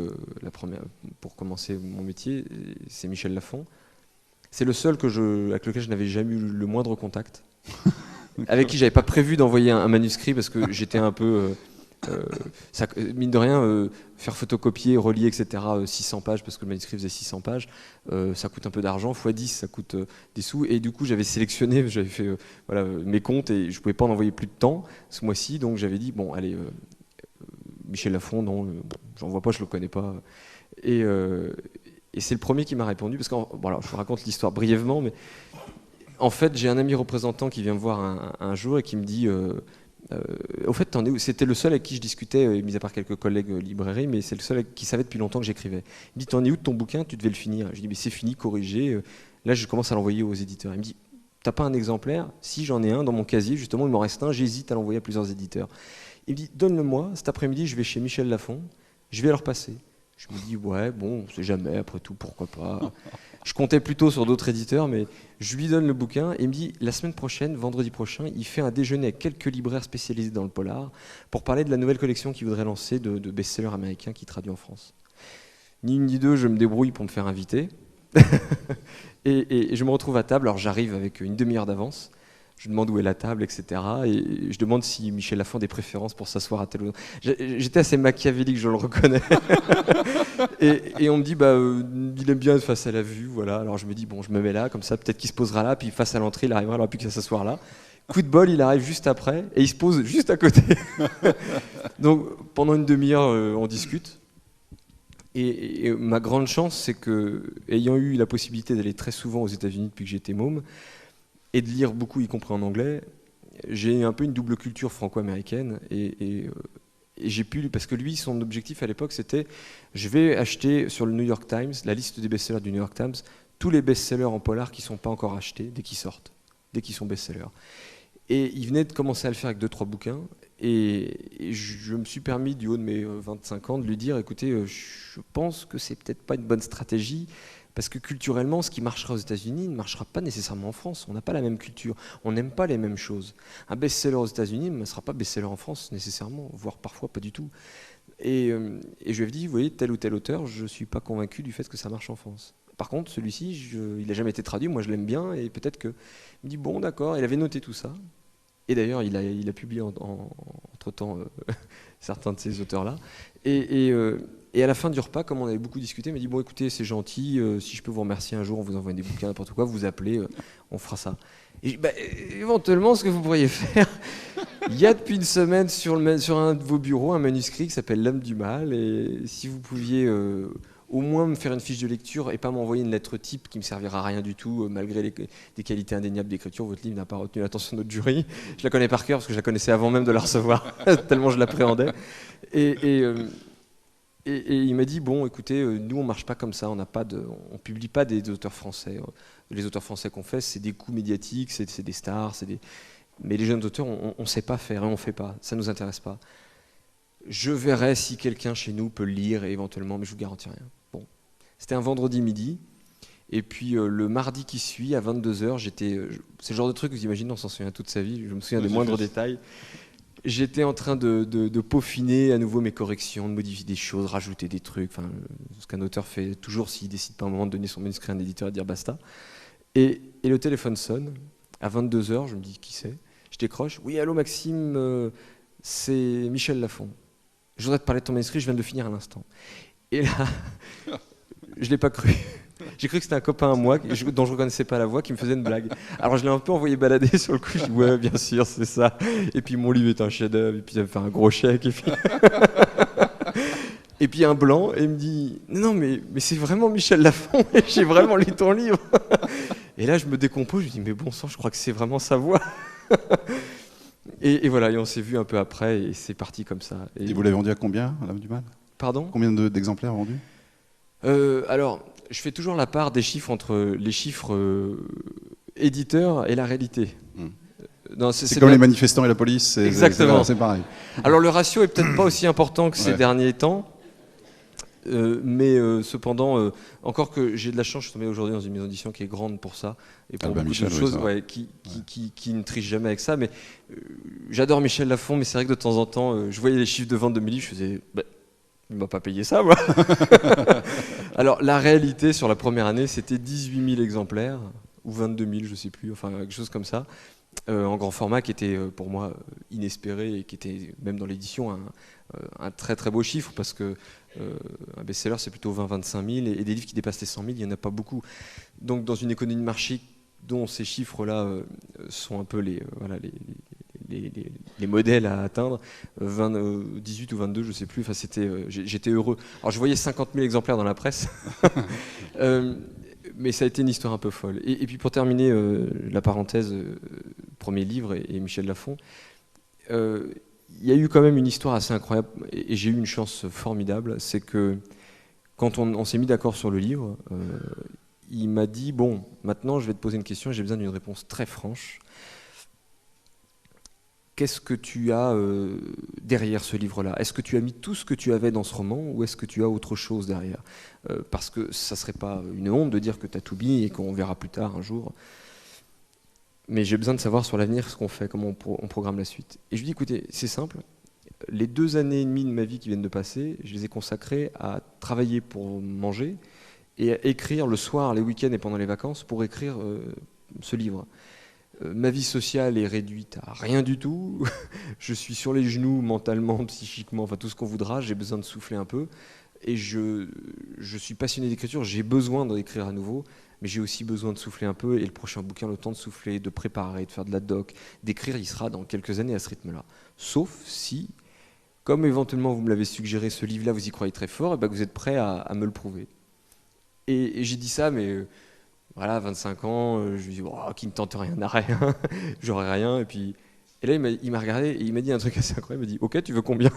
Speaker 2: pour commencer mon métier, c'est Michel Lafon, C'est le seul avec lequel je n'avais jamais eu le moindre contact, avec qui j'avais pas prévu d'envoyer un manuscrit parce que j'étais un peu... mine de rien, faire photocopier, relier, etc., 600 pages, parce que le manuscrit faisait 600 pages, ça coûte un peu d'argent, x 10, ça coûte des sous, et du coup j'avais sélectionné, j'avais fait mes comptes, et je ne pouvais pas en envoyer plus de temps ce mois-ci, donc j'avais dit, bon, allez, Michel Lafon, non, j'en vois pas, je le connais pas, et c'est le premier qui m'a répondu, parce que voilà, je vous raconte l'histoire brièvement, mais en fait, j'ai un ami représentant qui vient me voir un jour et qui me dit... au fait, t'en es où ? C'était le seul avec qui je discutais, mis à part quelques collègues librairie, mais c'est le seul qui savait depuis longtemps que j'écrivais. Il me dit, t'en es où de ton bouquin ? Tu devais le finir. Je lui dis, mais c'est fini, corrigé. Là, je commence à l'envoyer aux éditeurs. Il me dit, t'as pas un exemplaire ? Si, j'en ai un dans mon casier, justement, il m'en reste un, j'hésite à l'envoyer à plusieurs éditeurs. Il me dit, donne-le-moi, cet après-midi, je vais chez Michel Lafon, je vais leur passer. Je me dis, ouais, bon, on sait jamais, après tout, pourquoi pas. Je comptais plutôt sur d'autres éditeurs, mais je lui donne le bouquin et il me dit, la semaine prochaine, vendredi prochain, il fait un déjeuner avec quelques libraires spécialisés dans le polar pour parler de la nouvelle collection qu'il voudrait lancer de best-sellers américains qu'il traduit en France. Ni une ni deux, je me débrouille pour me faire inviter. et je me retrouve à table, alors j'arrive avec une demi-heure d'avance. Je demande où est la table, etc. Et je demande si Michel Lafon a des préférences pour s'asseoir à tel ou tel. J'étais assez machiavélique, je le reconnais. et on me dit, il aime bien être face à la vue, voilà. Alors je me dis, bon, je me mets là, comme ça, peut-être qu'il se posera là, puis face à l'entrée, il arrivera, il n'aura plus qu'à s'asseoir là. Coup de bol, il arrive juste après, et il se pose juste à côté. Donc pendant une demi-heure, on discute. Et ma grande chance, c'est que, ayant eu la possibilité d'aller très souvent aux États-Unis depuis que j'étais môme, et de lire beaucoup, y compris en anglais, j'ai un peu une double culture franco-américaine et j'ai pu, parce que lui, son objectif à l'époque, c'était je vais acheter sur le New York Times, la liste des best-sellers du New York Times, tous les best-sellers en polar qui ne sont pas encore achetés dès qu'ils sortent, dès qu'ils sont best-sellers. Et il venait de commencer à le faire avec 2-3 bouquins, et je me suis permis, du haut de mes 25 ans, de lui dire, écoutez, je pense que c'est peut-être pas une bonne stratégie, parce que culturellement, ce qui marchera aux États-Unis ne marchera pas nécessairement en France. On n'a pas la même culture, on n'aime pas les mêmes choses. Un best-seller aux États-Unis ne sera pas best-seller en France nécessairement, voire parfois pas du tout. Et je lui ai dit, vous voyez, tel ou tel auteur, je ne suis pas convaincu du fait que ça marche en France. Par contre, celui-ci, il n'a jamais été traduit, moi je l'aime bien, et peut-être que... Il me dit, bon d'accord, il avait noté tout ça. Et d'ailleurs, il a publié entre-temps certains de ces auteurs-là. Et à la fin du repas, comme on avait beaucoup discuté, il m'a dit, bon écoutez, c'est gentil, si je peux vous remercier un jour, on vous envoie des bouquins, n'importe quoi, vous appelez, on fera ça. Et éventuellement, ce que vous pourriez faire, il y a depuis une semaine sur un de vos bureaux un manuscrit qui s'appelle L'âme du mal, et si vous pouviez au moins me faire une fiche de lecture et pas m'envoyer une lettre type qui me servira à rien du tout, malgré des qualités indéniables d'écriture, votre livre n'a pas retenu l'attention de notre jury. Je la connais par cœur parce que je la connaissais avant même de la recevoir, tellement je l'appréhendais. Et il m'a dit, bon, écoutez, nous on marche pas comme ça, on publie pas des auteurs français. Les auteurs français qu'on fait, c'est des coups médiatiques, c'est des stars, mais les jeunes auteurs, on sait pas faire et on fait pas, ça nous intéresse pas. Je verrai si quelqu'un chez nous peut le lire et éventuellement, mais je vous garantis rien. Bon, c'était un vendredi midi, et puis le mardi qui suit, à 22h, c'est le genre de truc que vous imaginez, on s'en souvient toute sa vie, je me souviens des moindres détails. J'étais en train de peaufiner à nouveau mes corrections, de modifier des choses, rajouter des trucs, enfin, ce qu'un auteur fait toujours s'il décide pas à un moment de donner son manuscrit à un éditeur et de dire basta. Et le téléphone sonne, à 22h, je me dis qui c'est ? Je décroche, oui, allô Maxime, c'est Michel Lafon. Je voudrais te parler de ton manuscrit, je viens de le finir à l'instant. Et là, je ne l'ai pas cru. J'ai cru que c'était un copain à moi dont je ne reconnaissais pas la voix qui me faisait une blague. Alors je l'ai un peu envoyé balader sur le coup. Je dis ouais, bien sûr, c'est ça. Et puis mon livre est un chef-d'œuvre. Et puis ça me fait un gros chèque. Et puis un blanc. Et il me dit non, mais c'est vraiment Michel Lafon. Et j'ai vraiment lu ton livre. Et là je me décompose. Je me dis mais bon sang, je crois que c'est vraiment sa voix. Et voilà. Et on s'est vu un peu après. Et c'est parti comme ça.
Speaker 1: Et vous l'avez vendu à combien, L'âme du mal ?
Speaker 2: Pardon ?
Speaker 1: Combien d'exemplaires vendus ?
Speaker 2: Alors, je fais toujours la part des chiffres entre les chiffres éditeurs et la réalité.
Speaker 1: C'est comme les manifestants et la police,
Speaker 2: exactement.
Speaker 1: C'est pareil.
Speaker 2: Alors le ratio est peut-être pas aussi important que ces derniers temps, mais cependant, encore que j'ai de la chance, je suis tombé aujourd'hui dans une maison d'édition qui est grande pour ça, et pour beaucoup de choses, qui ne triche jamais avec ça. Mais j'adore Michel Lafon, mais c'est vrai que de temps en temps, je voyais les chiffres de vente de mes livres, je faisais... Il ne m'a pas payé ça, moi. Alors, la réalité, sur la première année, c'était 18 000 exemplaires, ou 22 000, je ne sais plus, enfin, quelque chose comme ça, en grand format, qui était pour moi inespéré et qui était, même dans l'édition, un très très beau chiffre, parce que un best-seller, c'est plutôt 20-25 000, et des livres qui dépassent les 100 000, il n'y en a pas beaucoup. Donc, dans une économie de marché dont ces chiffres-là sont un peu les modèles à atteindre, 18 ou 22, je ne sais plus, enfin, j'étais heureux. Alors je voyais 50 000 exemplaires dans la presse, mais ça a été une histoire un peu folle. Et puis pour terminer la parenthèse, premier livre et Michel Lafon, il y a eu quand même une histoire assez incroyable, et j'ai eu une chance formidable, c'est que quand on s'est mis d'accord sur le livre, il m'a dit, bon, maintenant je vais te poser une question et j'ai besoin d'une réponse très franche. Qu'est-ce que tu as derrière ce livre-là? Est-ce que tu as mis tout ce que tu avais dans ce roman ou est-ce que tu as autre chose derrière? Parce que ça ne serait pas une honte de dire que tu as tout mis et qu'on verra plus tard un jour. Mais j'ai besoin de savoir sur l'avenir ce qu'on fait, comment on programme la suite. Et je lui dis, écoutez, c'est simple. Les 2 années et demie de ma vie qui viennent de passer, je les ai consacrées à travailler pour manger et à écrire le soir, les week-ends et pendant les vacances pour écrire ce livre. Ma vie sociale est réduite à rien du tout. Je suis sur les genoux mentalement, psychiquement, enfin tout ce qu'on voudra. J'ai besoin de souffler un peu. Et je suis passionné d'écriture. J'ai besoin d'écrire à nouveau. Mais j'ai aussi besoin de souffler un peu. Et le prochain bouquin, le temps de souffler, de préparer, de faire de la doc, d'écrire, il sera dans quelques années à ce rythme-là. Sauf si, comme éventuellement vous me l'avez suggéré, ce livre-là, vous y croyez très fort, et ben vous êtes prêt à me le prouver. Et j'ai dit ça, mais... Voilà, 25 ans, je lui dis, oh, qui ne tente rien n'a rien, j'aurai rien. Et là, il m'a regardé et il m'a dit un truc assez incroyable. Il m'a dit, ok, tu veux combien?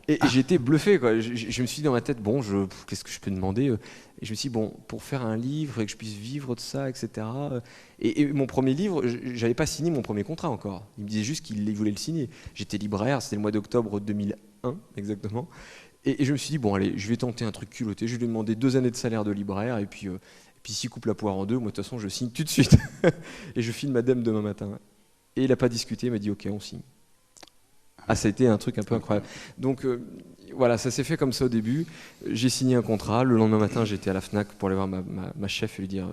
Speaker 2: Et j'ai été bluffé, quoi. Je me suis dit dans ma tête, bon, qu'est-ce que je peux demander? Et je me suis dit, bon, pour faire un livre et que je puisse vivre de ça, etc. Et mon premier livre, j'avais pas signé mon premier contrat encore. Il me disait juste qu'il voulait le signer. J'étais libraire, c'était le mois d'octobre 2001, exactement. Et je me suis dit, bon, allez, je vais tenter un truc culotté. Je vais lui demander 2 années de salaire de libraire. Et puis s'il coupe la poire en deux, moi, de toute façon, je signe tout de suite. Et je file madame demain matin. Et il n'a pas discuté, il m'a dit, OK, on signe. Ah, ça a été un truc un peu incroyable. Donc, voilà, ça s'est fait comme ça au début. J'ai signé un contrat. Le lendemain matin, j'étais à la FNAC pour aller voir ma chef et lui dire,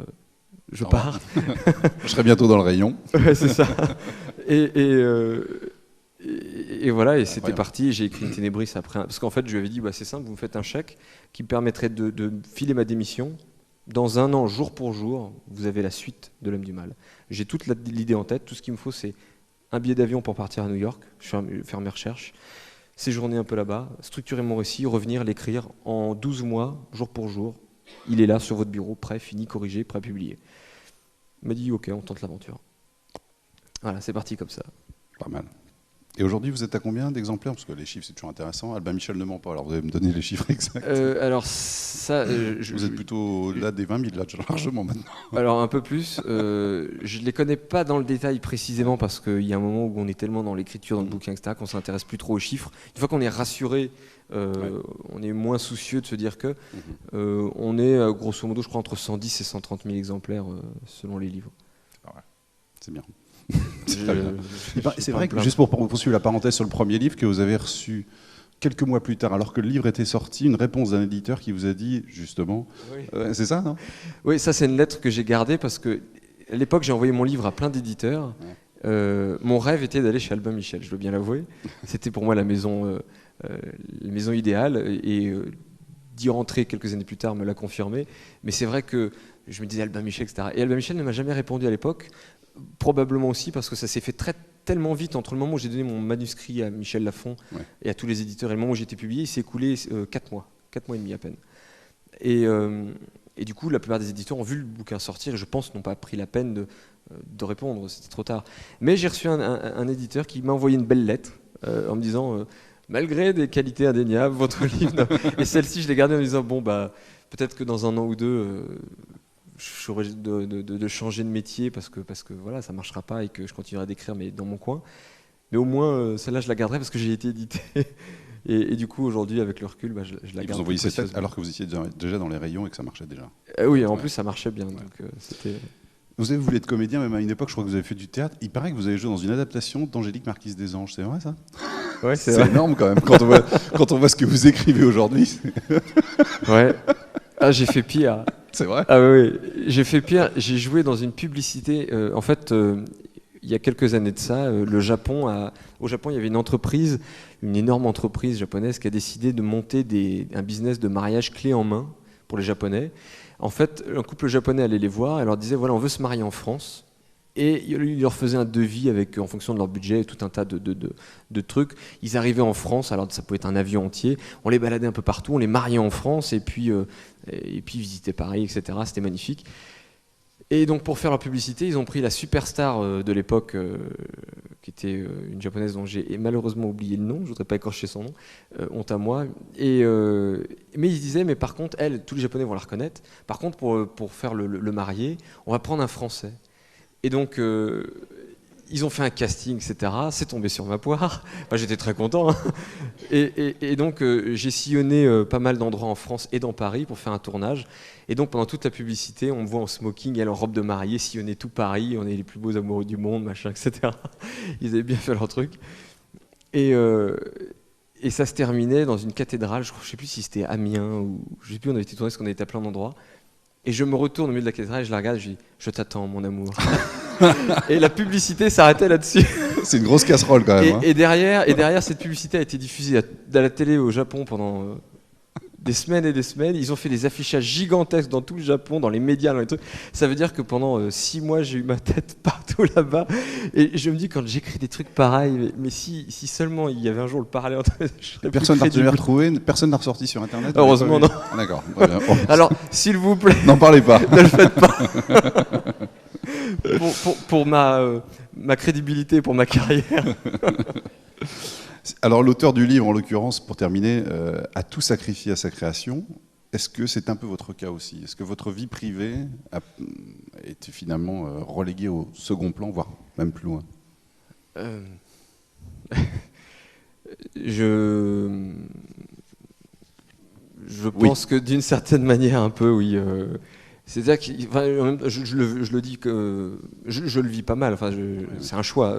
Speaker 2: je pars.
Speaker 1: Je serai bientôt dans le rayon.
Speaker 2: Ouais, c'est ça. Et voilà, et c'était parti. J'ai écrit une Ténébris après. Parce qu'en fait, je lui avais dit, bah, c'est simple, vous me faites un chèque qui me permettrait de filer ma démission. Dans 1 an, jour pour jour, vous avez la suite de L'Homme du Mal. J'ai toute l'idée en tête. Tout ce qu'il me faut, c'est un billet d'avion pour partir à New York, faire mes recherches, séjourner un peu là-bas, structurer mon récit, revenir, l'écrire en 12 mois, jour pour jour. Il est là, sur votre bureau, prêt, fini, corrigé, prêt à publier. Il m'a dit, OK, on tente l'aventure. Voilà, c'est parti comme ça.
Speaker 1: Pas mal. Et aujourd'hui, vous êtes à combien d'exemplaires? Parce que les chiffres, c'est toujours intéressant. Albin Michel ne ment pas, alors vous allez me donner les chiffres exacts.
Speaker 2: Alors ça...
Speaker 1: vous êtes plutôt au-delà des 20 000, là, largement maintenant.
Speaker 2: Alors un peu plus. Je ne les connais pas dans le détail précisément parce qu'il y a un moment où on est tellement dans l'écriture, dans le bouquin, etc., qu'on ne s'intéresse plus trop aux chiffres. Une fois qu'on est rassuré, on est moins soucieux de se dire que on est, grosso modo, je crois, entre 110 et 130 000 exemplaires selon les livres.
Speaker 1: C'est bien. C'est vrai que, juste pour poursuivre la parenthèse sur le premier livre, que vous avez reçu quelques mois plus tard, alors que le livre était sorti, une réponse d'un éditeur qui vous a dit, justement, c'est ça, non?
Speaker 2: Oui, ça c'est une lettre que j'ai gardée parce que à l'époque j'ai envoyé mon livre à plein d'éditeurs. Mon rêve était d'aller chez Albin Michel, je dois bien l'avouer. C'était pour moi la maison idéale et d'y rentrer quelques années plus tard me l'a confirmé. Mais c'est vrai que je me disais Albin Michel, etc. Et Albin Michel ne m'a jamais répondu à l'époque. Probablement aussi parce que ça s'est fait tellement vite entre le moment où j'ai donné mon manuscrit à Michel Lafon et à tous les éditeurs et le moment où j'ai été publié, il s'est écoulé 4 mois et demi à peine. Et du coup, la plupart des éditeurs ont vu le bouquin sortir et je pense n'ont pas pris la peine de répondre, c'était trop tard. Mais j'ai reçu un éditeur qui m'a envoyé une belle lettre en me disant malgré des qualités indéniables, votre livre... Et celle-ci, je l'ai gardée en me disant bon, bah, peut-être que dans 1 an ou 2... j'aurais de changer de métier parce que voilà, ça ne marchera pas et que je continuerai d'écrire mais dans mon coin. Mais au moins, celle-là, je la garderai parce que j'ai été édité. Et du coup, aujourd'hui, avec le recul, bah, je la garde.
Speaker 1: Et vous envoyez cette lettre alors que vous étiez déjà dans les rayons et que ça marchait déjà.
Speaker 2: Oui, en plus, ça marchait bien. Donc, c'était...
Speaker 1: Vous avez voulu être comédien même à une époque, je crois que vous avez fait du théâtre. Il paraît que vous avez joué dans une adaptation d'Angélique Marquise des Anges, c'est vrai ça?
Speaker 2: Ouais,
Speaker 1: C'est énorme quand même, quand on voit ce que vous écrivez aujourd'hui.
Speaker 2: Ouais. Ah, j'ai fait pire.
Speaker 1: C'est vrai?
Speaker 2: Ah oui, j'ai fait pire. J'ai joué dans une publicité. En fait, il y a quelques années de ça, au Japon, il y avait une entreprise, une énorme entreprise japonaise qui a décidé de monter un business de mariage clé en main pour les Japonais. En fait, un couple japonais allait les voir et leur disait voilà, on veut se marier en France. Et il leur faisait un devis en fonction de leur budget et tout un tas de trucs. Ils arrivaient en France, alors ça pouvait être un avion entier. On les baladait un peu partout, on les mariait en France et puis ils visitaient Paris, etc. C'était magnifique. Et donc pour faire leur publicité, ils ont pris la superstar de l'époque, qui était une japonaise dont j'ai malheureusement oublié le nom, je ne voudrais pas écorcher son nom, honte à moi. Mais ils disaient, mais par contre, elle, tous les Japonais vont la reconnaître. Par contre, pour faire le marié, on va prendre un Français. Et donc, ils ont fait un casting, etc. C'est tombé sur ma poire. Enfin, j'étais très content. Hein. Et donc, j'ai sillonné pas mal d'endroits en France et dans Paris pour faire un tournage. Et donc, pendant toute la publicité, on me voit en smoking, elle en robe de mariée, sillonner tout Paris. On est les plus beaux amoureux du monde, machin, etc. Ils avaient bien fait leur truc. Et ça se terminait dans une cathédrale. Je ne sais plus si c'était Amiens ou je ne sais plus. On avait été tourné parce qu'on était à plein d'endroits. Et je me retourne au milieu de la cathédrale, je la regarde, je dis « Je t'attends, mon amour ». Et la publicité s'arrêtait là-dessus.
Speaker 1: C'est une grosse casserole quand même.
Speaker 2: Et derrière, cette publicité a été diffusée à la télé au Japon pendant des semaines et des semaines. Ils ont fait des affichages gigantesques dans tout le Japon, dans les médias, dans les trucs. Ça veut dire que pendant 6 mois, j'ai eu ma tête partout là-bas. Et je me dis, quand j'écris des trucs pareils, mais si seulement il y avait un jour le parallèle entre
Speaker 1: personne n'a jamais retrouvé, personne n'a ressorti sur Internet.
Speaker 2: Heureusement, non.
Speaker 1: D'accord.
Speaker 2: Alors, s'il vous plaît,
Speaker 1: n'en parlez pas.
Speaker 2: Ne le faites pas. pour ma crédibilité, pour ma carrière.
Speaker 1: Alors l'auteur du livre, en l'occurrence, pour terminer, a tout sacrifié à sa création. Est-ce que c'est un peu votre cas aussi? Est-ce que votre vie privée a été finalement reléguée au second plan, voire même plus loin?
Speaker 2: Je pense que d'une certaine manière, un peu, oui. C'est-à-dire que, enfin, je le dis que je le vis pas mal. Enfin, c'est un choix.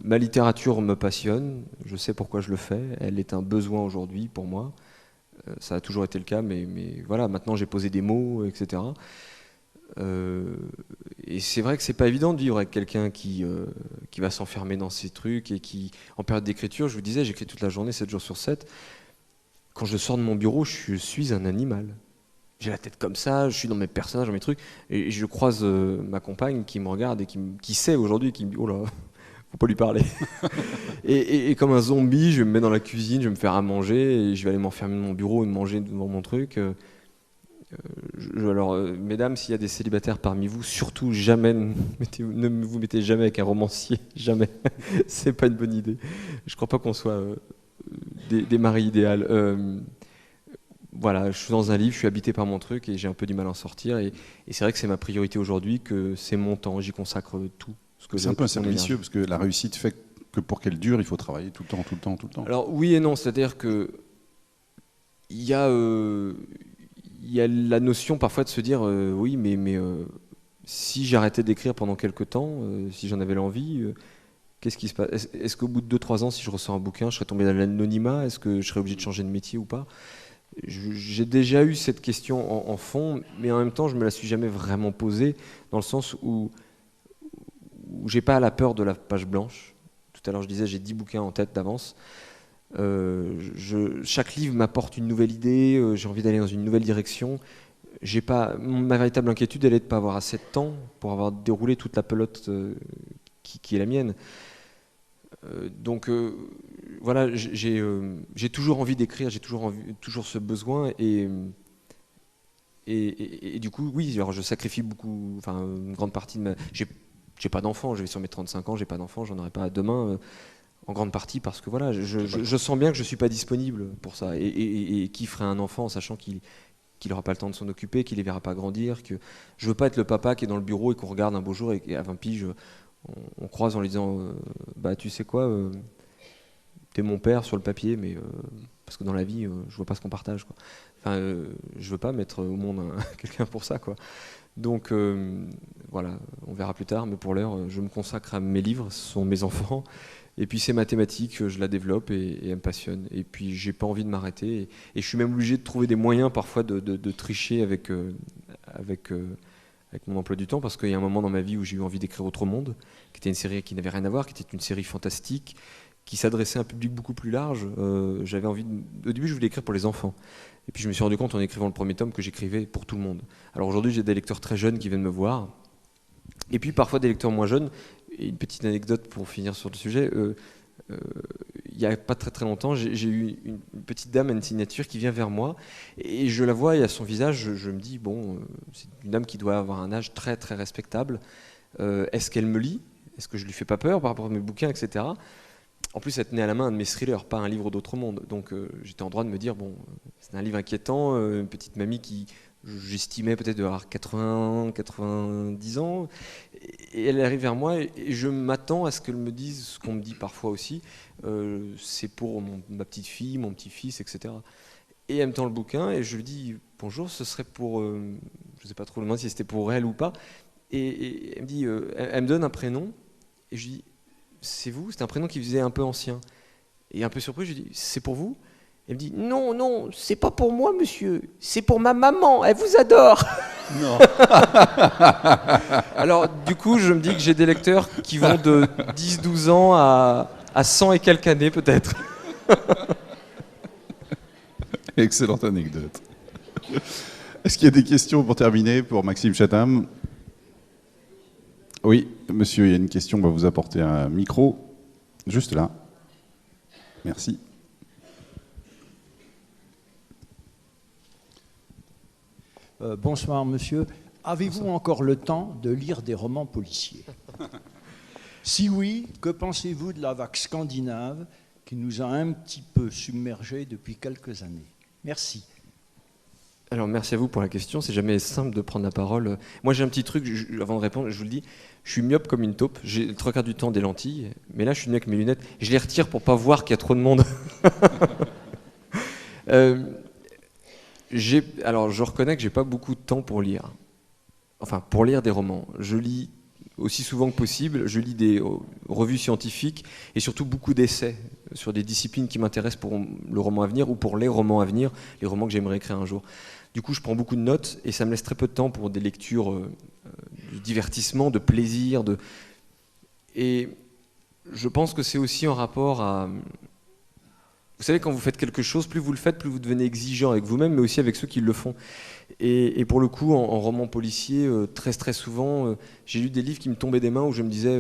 Speaker 2: Ma littérature me passionne. Je sais pourquoi je le fais. Elle est un besoin aujourd'hui pour moi. Ça a toujours été le cas, mais voilà. Maintenant, j'ai posé des mots, etc. Et c'est vrai que c'est pas évident de vivre avec quelqu'un qui va s'enfermer dans ses trucs et qui, en période d'écriture, je vous disais, j'écris toute la journée, 7 jours sur 7. Quand je sors de mon bureau, je suis un animal. J'ai la tête comme ça, je suis dans mes personnages, dans mes trucs, et je croise ma compagne qui me regarde et qui sait aujourd'hui, qui me dit « Oh là, faut pas lui parler ». Et comme un zombie, je me mets dans la cuisine, je vais me faire à manger, et je vais aller m'enfermer dans mon bureau et manger devant mon truc. Alors, mesdames, s'il y a des célibataires parmi vous, surtout jamais, ne vous mettez jamais avec un romancier, jamais. C'est pas une bonne idée. Je crois pas qu'on soit des maris idéales. Voilà, je suis dans un livre, je suis habité par mon truc et j'ai un peu du mal à en sortir. Et c'est vrai que c'est ma priorité aujourd'hui, que c'est mon temps, j'y consacre tout.
Speaker 1: C'est un peu un cercle vicieux, parce que la réussite fait que pour qu'elle dure, il faut travailler tout le temps, tout le temps, tout le temps.
Speaker 2: Alors oui et non, c'est-à-dire que il y a la notion parfois de se dire oui, mais si j'arrêtais d'écrire pendant quelques temps, si j'en avais l'envie, qu'est-ce qui se passe? Est-ce qu'au bout de 2-3 ans, si je ressors un bouquin, je serais tombé dans l'anonymat? Est-ce que je serais obligé de changer de métier ou pas? J'ai déjà eu cette question en fond, mais en même temps, je me la suis jamais vraiment posée, dans le sens où j'ai pas la peur de la page blanche. Tout à l'heure, je disais, j'ai 10 bouquins en tête d'avance. Chaque livre m'apporte une nouvelle idée, j'ai envie d'aller dans une nouvelle direction. Ma véritable inquiétude, elle est de ne pas avoir assez de temps pour avoir déroulé toute la pelote qui est la mienne. Donc voilà, j'ai toujours envie d'écrire, j'ai toujours ce besoin et du coup, oui, alors je sacrifie beaucoup, enfin une grande partie de ma... J'ai pas d'enfant, je vais sur mes 35 ans, j'ai pas d'enfant, j'en aurai pas demain, en grande partie parce que voilà, je sens bien que je suis pas disponible pour ça. Et qui ferait un enfant en sachant qu'il n'aura pas le temps de s'en occuper, qu'il les verra pas grandir, que je veux pas être le papa qui est dans le bureau et qu'on regarde un beau jour et à 20 piges, on croise en lui disant bah tu sais quoi, t'es mon père sur le papier, mais parce que dans la vie, je vois pas ce qu'on partage, quoi. Enfin, je veux pas mettre au monde quelqu'un pour ça, quoi. Donc voilà, on verra plus tard, mais pour l'heure, je me consacre à mes livres, ce sont mes enfants. Et puis ces mathématiques, je la développe et elles me passionnent. Et puis j'ai pas envie de m'arrêter. Et je suis même obligé de trouver des moyens parfois de tricher avec mon emploi du temps, parce qu'il y a un moment dans ma vie où j'ai eu envie d'écrire Autre Monde, qui était une série qui n'avait rien à voir, qui était une série fantastique, qui s'adressait à un public beaucoup plus large. J'avais envie au début, je voulais écrire pour les enfants. Et puis je me suis rendu compte en écrivant le premier tome que j'écrivais pour tout le monde. Alors aujourd'hui, j'ai des lecteurs très jeunes qui viennent me voir. Et puis parfois des lecteurs moins jeunes. Et une petite anecdote pour finir sur le sujet. Il n'y a pas très très longtemps, j'ai eu une petite dame à une signature qui vient vers moi. Et je la vois et à son visage, je me dis, bon, c'est une dame qui doit avoir un âge très très respectable. Est-ce qu'elle me lit? Est-ce que je lui fais pas peur par rapport à mes bouquins, etc. En plus, elle tenait à la main un de mes thrillers, pas un livre d'Autre Monde. Donc j'étais en droit de me dire, bon, c'est un livre inquiétant, une petite mamie qui, j'estimais peut-être d'avoir 80, 90 ans. Et elle arrive vers moi et je m'attends à ce qu'elle me dise ce qu'on me dit parfois aussi. C'est pour ma petite fille, mon petit-fils, etc. Et elle me tend le bouquin et je lui dis, bonjour, ce serait pour... je ne sais pas trop le moment si c'était pour elle ou pas. Et elle me dit, elle me donne un prénom. Et je lui dis, c'est vous? C'est un prénom qui faisait un peu ancien. Et un peu surpris, je lui dis, c'est pour vous? Elle me dit, non, non, c'est pas pour moi, monsieur. C'est pour ma maman, elle vous adore.
Speaker 1: Non.
Speaker 2: Alors, du coup, je me dis que j'ai des lecteurs qui vont de 10-12 ans à 100 et quelques années, peut-être.
Speaker 1: Excellente anecdote. Est-ce qu'il y a des questions pour terminer pour Maxime Chatham? Oui, monsieur, il y a une question, on va vous apporter un micro. Juste là. Merci.
Speaker 3: Bonsoir, monsieur. Avez-vous encore le temps de lire des romans policiers? Si oui, que pensez-vous de la vague scandinave qui nous a un petit peu submergés depuis quelques années? Merci.
Speaker 2: Alors, merci à vous pour la question. C'est jamais simple de prendre la parole. Moi, j'ai un petit truc, avant de répondre, je vous le dis, je suis myope comme une taupe. J'ai le 3/4 du temps des lentilles, mais là, je suis venu avec mes lunettes. Je les retire pour pas voir qu'il y a trop de monde. Alors, je reconnais que j'ai pas beaucoup de temps pour lire. Enfin, pour lire des romans. Je lis aussi souvent que possible. Je lis des revues scientifiques et surtout beaucoup d'essais sur des disciplines qui m'intéressent pour le roman à venir ou pour les romans à venir, les romans que j'aimerais écrire un jour. Du coup, je prends beaucoup de notes et ça me laisse très peu de temps pour des lectures de divertissement, de plaisir. Et je pense que c'est aussi en rapport à... Vous savez, quand vous faites quelque chose, plus vous le faites, plus vous devenez exigeant avec vous-même, mais aussi avec ceux qui le font. Et pour le coup, en roman policier, très souvent, j'ai lu des livres qui me tombaient des mains où je me disais,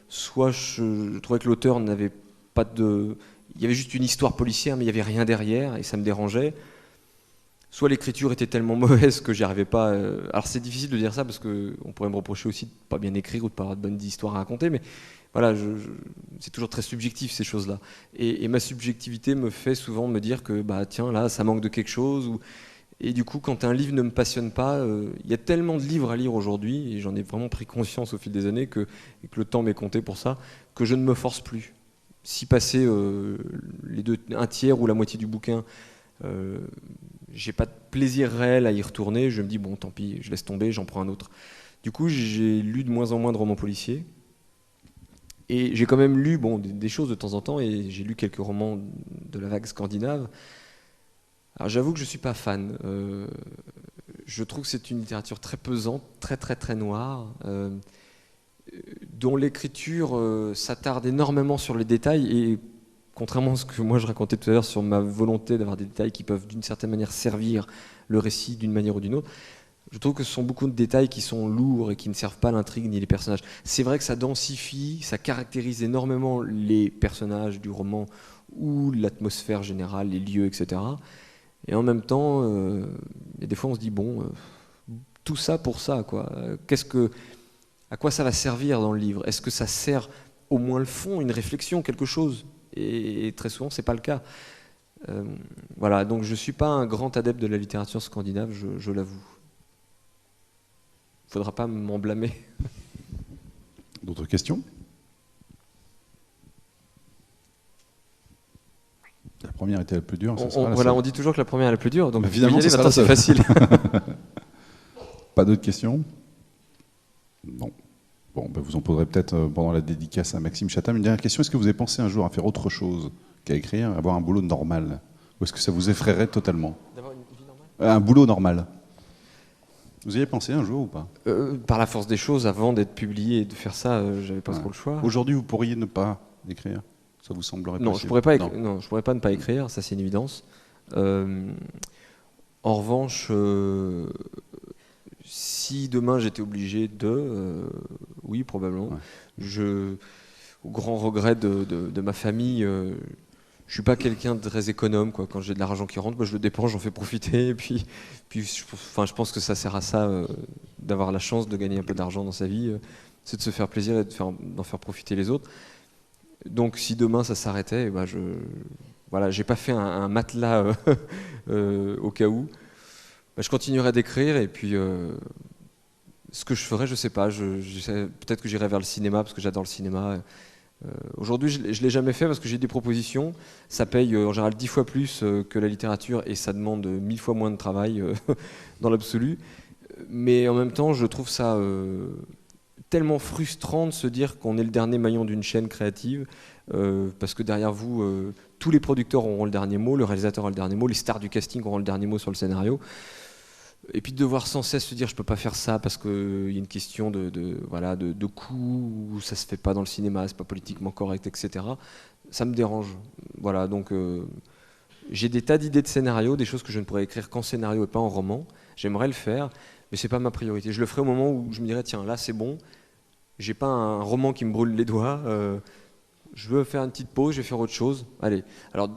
Speaker 2: soit je trouvais que l'auteur n'avait pas de... Il y avait juste une histoire policière, mais il n'y avait rien derrière, et ça me dérangeait. Soit l'écriture était tellement mauvaise que j'y arrivais pas... Alors c'est difficile de dire ça, parce qu'on pourrait me reprocher aussi de ne pas bien écrire ou de ne pas avoir de bonnes histoires à raconter, mais... Voilà, c'est toujours très subjectif ces choses-là. Et ma subjectivité me fait souvent me dire que bah tiens là ça manque de quelque chose. Et du coup quand un livre ne me passionne pas, il y a tellement de livres à lire aujourd'hui et j'en ai vraiment pris conscience au fil des années et que le temps m'est compté pour ça, que je ne me force plus. Si passer un tiers ou la moitié du bouquin, j'ai pas de plaisir réel à y retourner, je me dis bon tant pis, je laisse tomber, j'en prends un autre. Du coup j'ai lu de moins en moins de romans policiers. Et j'ai quand même lu des choses de temps en temps, et j'ai lu quelques romans de la vague scandinave. Alors j'avoue que je ne suis pas fan. Je trouve que c'est une littérature très pesante, très noire, dont l'écriture s'attarde énormément sur les détails, et contrairement à ce que moi je racontais tout à l'heure sur ma volonté d'avoir des détails qui peuvent d'une certaine manière servir le récit d'une manière ou d'une autre, je trouve que ce sont beaucoup de détails qui sont lourds et qui ne servent pas l'intrigue ni les personnages. C'est vrai que ça densifie, ça caractérise énormément les personnages du roman ou l'atmosphère générale, les lieux, etc. Et en même temps, et des fois on se dit, bon, tout ça pour ça, quoi. À quoi ça va servir dans le livre? Est-ce que ça sert au moins le fond, une réflexion, quelque chose? Et très souvent, c'est pas le cas. Voilà, donc je ne suis pas un grand adepte de la littérature scandinave, je l'avoue. Il ne faudra pas m'en blâmer.
Speaker 1: D'autres questions? La première était la plus dure.
Speaker 2: On dit toujours que la première est la plus dure, donc
Speaker 1: évidemment,
Speaker 2: maintenant c'est facile.
Speaker 1: Pas d'autres questions? Bon. Bon, ben vous en poserez peut-être pendant la dédicace à Maxime Chatham. Une dernière question, est-ce que vous avez pensé un jour à faire autre chose qu'à écrire, avoir un boulot normal? Ou est-ce que ça vous effraierait totalement?
Speaker 2: D'avoir une vie normale?
Speaker 1: Un boulot normal. Vous y avez pensé un jour ou pas?
Speaker 2: Par la force des choses, avant d'être publié et de faire ça, j'avais pas trop le choix.
Speaker 1: Aujourd'hui, vous pourriez ne pas écrire? Ça vous semblerait possible?
Speaker 2: Non, je pourrais pas ne pas écrire, ça c'est une évidence. En revanche, si demain j'étais obligé oui, probablement. Ouais. Au grand regret de ma famille, je suis pas quelqu'un de très économe, quoi. Quand j'ai de l'argent qui rentre, moi, je le dépense, j'en fais profiter. Et puis je pense que ça sert à ça, d'avoir la chance de gagner un peu d'argent dans sa vie, c'est de se faire plaisir et d'en faire profiter les autres. Donc si demain ça s'arrêtait, voilà, j'ai pas fait un matelas au cas où. Je continuerai d'écrire et puis ce que je ferais, je sais pas. Peut-être que j'irai vers le cinéma parce que j'adore le cinéma. Aujourd'hui, je ne l'ai jamais fait parce que j'ai des propositions. Ça paye en général 10 fois plus que la littérature et ça demande 1000 fois moins de travail dans l'absolu. Mais en même temps, je trouve ça tellement frustrant de se dire qu'on est le dernier maillon d'une chaîne créative parce que derrière vous, tous les producteurs auront le dernier mot, le réalisateur aura le dernier mot, les stars du casting auront le dernier mot sur le scénario. Et puis de devoir sans cesse se dire je peux pas faire ça parce qu'il y a une question de coût, ou ça se fait pas dans le cinéma, c'est pas politiquement correct, etc. Ça me dérange. Voilà, donc j'ai des tas d'idées de scénarios, des choses que je ne pourrais écrire qu'en scénario et pas en roman. J'aimerais le faire, mais c'est pas ma priorité. Je le ferai au moment où je me dirais tiens là c'est bon, j'ai pas un roman qui me brûle les doigts. Je veux faire une petite pause, je vais faire autre chose. Allez. Alors,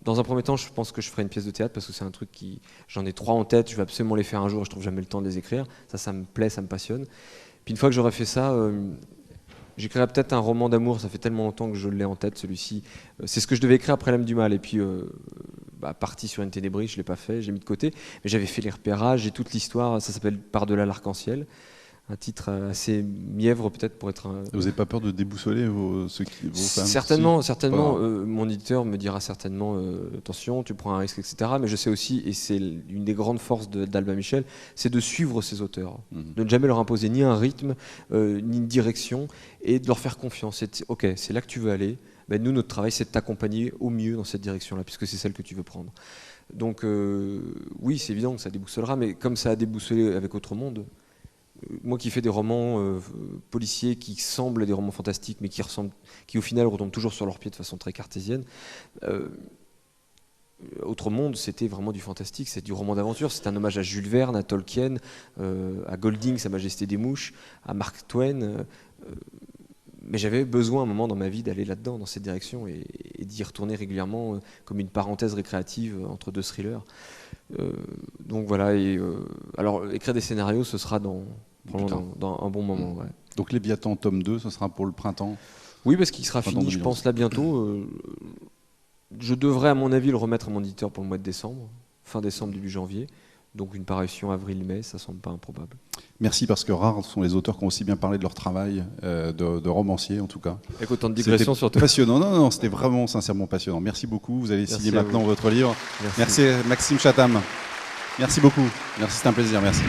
Speaker 2: dans un premier temps, je pense que je ferai une pièce de théâtre parce que c'est un truc j'en ai 3 en tête, je vais absolument les faire un jour, je trouve jamais le temps de les écrire. Ça me plaît, ça me passionne. Puis une fois que j'aurai fait ça, j'écrirai peut-être un roman d'amour, ça fait tellement longtemps que je l'ai en tête, celui-ci. C'est ce que je devais écrire après L'âme du mal. Et puis, parti sur une ténébris, je l'ai pas fait, j'ai mis de côté. Mais j'avais fait les repérages, j'ai toute l'histoire, ça s'appelle Par-delà l'arc-en-ciel. Un titre assez mièvre peut-être pour être un...
Speaker 1: Vous n'avez pas peur de déboussoler vos fans?
Speaker 2: Certainement. Mon éditeur me dira certainement attention, tu prends un risque, etc. Mais je sais aussi, et c'est une des grandes forces d'Albin Michel, c'est de suivre ses auteurs, de ne jamais leur imposer ni un rythme, ni une direction, et de leur faire confiance. Ok, c'est là que tu veux aller. Ben, nous, notre travail, c'est de t'accompagner au mieux dans cette direction-là, puisque c'est celle que tu veux prendre. Donc oui, c'est évident que ça déboussolera, mais comme ça a déboussolé avec Autre Monde, moi qui fais des romans policiers qui semblent des romans fantastiques mais qui au final retombent toujours sur leurs pieds de façon très cartésienne, Autre Monde c'était vraiment du fantastique, c'est du roman d'aventure, c'est un hommage à Jules Verne, à Tolkien, à Golding, Sa Majesté des Mouches, à Mark Twain, mais j'avais besoin à un moment dans ma vie d'aller là-dedans, dans cette direction et d'y retourner régulièrement comme une parenthèse récréative entre 2 thrillers. Donc voilà, alors écrire des scénarios ce sera dans un bon moment. Ouais.
Speaker 1: Donc Léviathan tome 2, ce sera pour le printemps?
Speaker 2: Oui, parce qu'il sera fini, je pense, là bientôt. Je devrais, à mon avis, le remettre à mon éditeur pour le mois de décembre, fin décembre, début janvier. Donc une parution avril-mai, ça semble pas improbable.
Speaker 1: Merci, parce que rares sont les auteurs qui ont aussi bien parlé de leur travail, de romanciers en tout cas.
Speaker 2: Avec autant de digressions surtout.
Speaker 1: Passionnant, non, c'était vraiment sincèrement passionnant. Merci beaucoup, vous allez signer maintenant votre livre. Merci Maxime Chatham. Merci beaucoup, merci, c'est un plaisir, merci.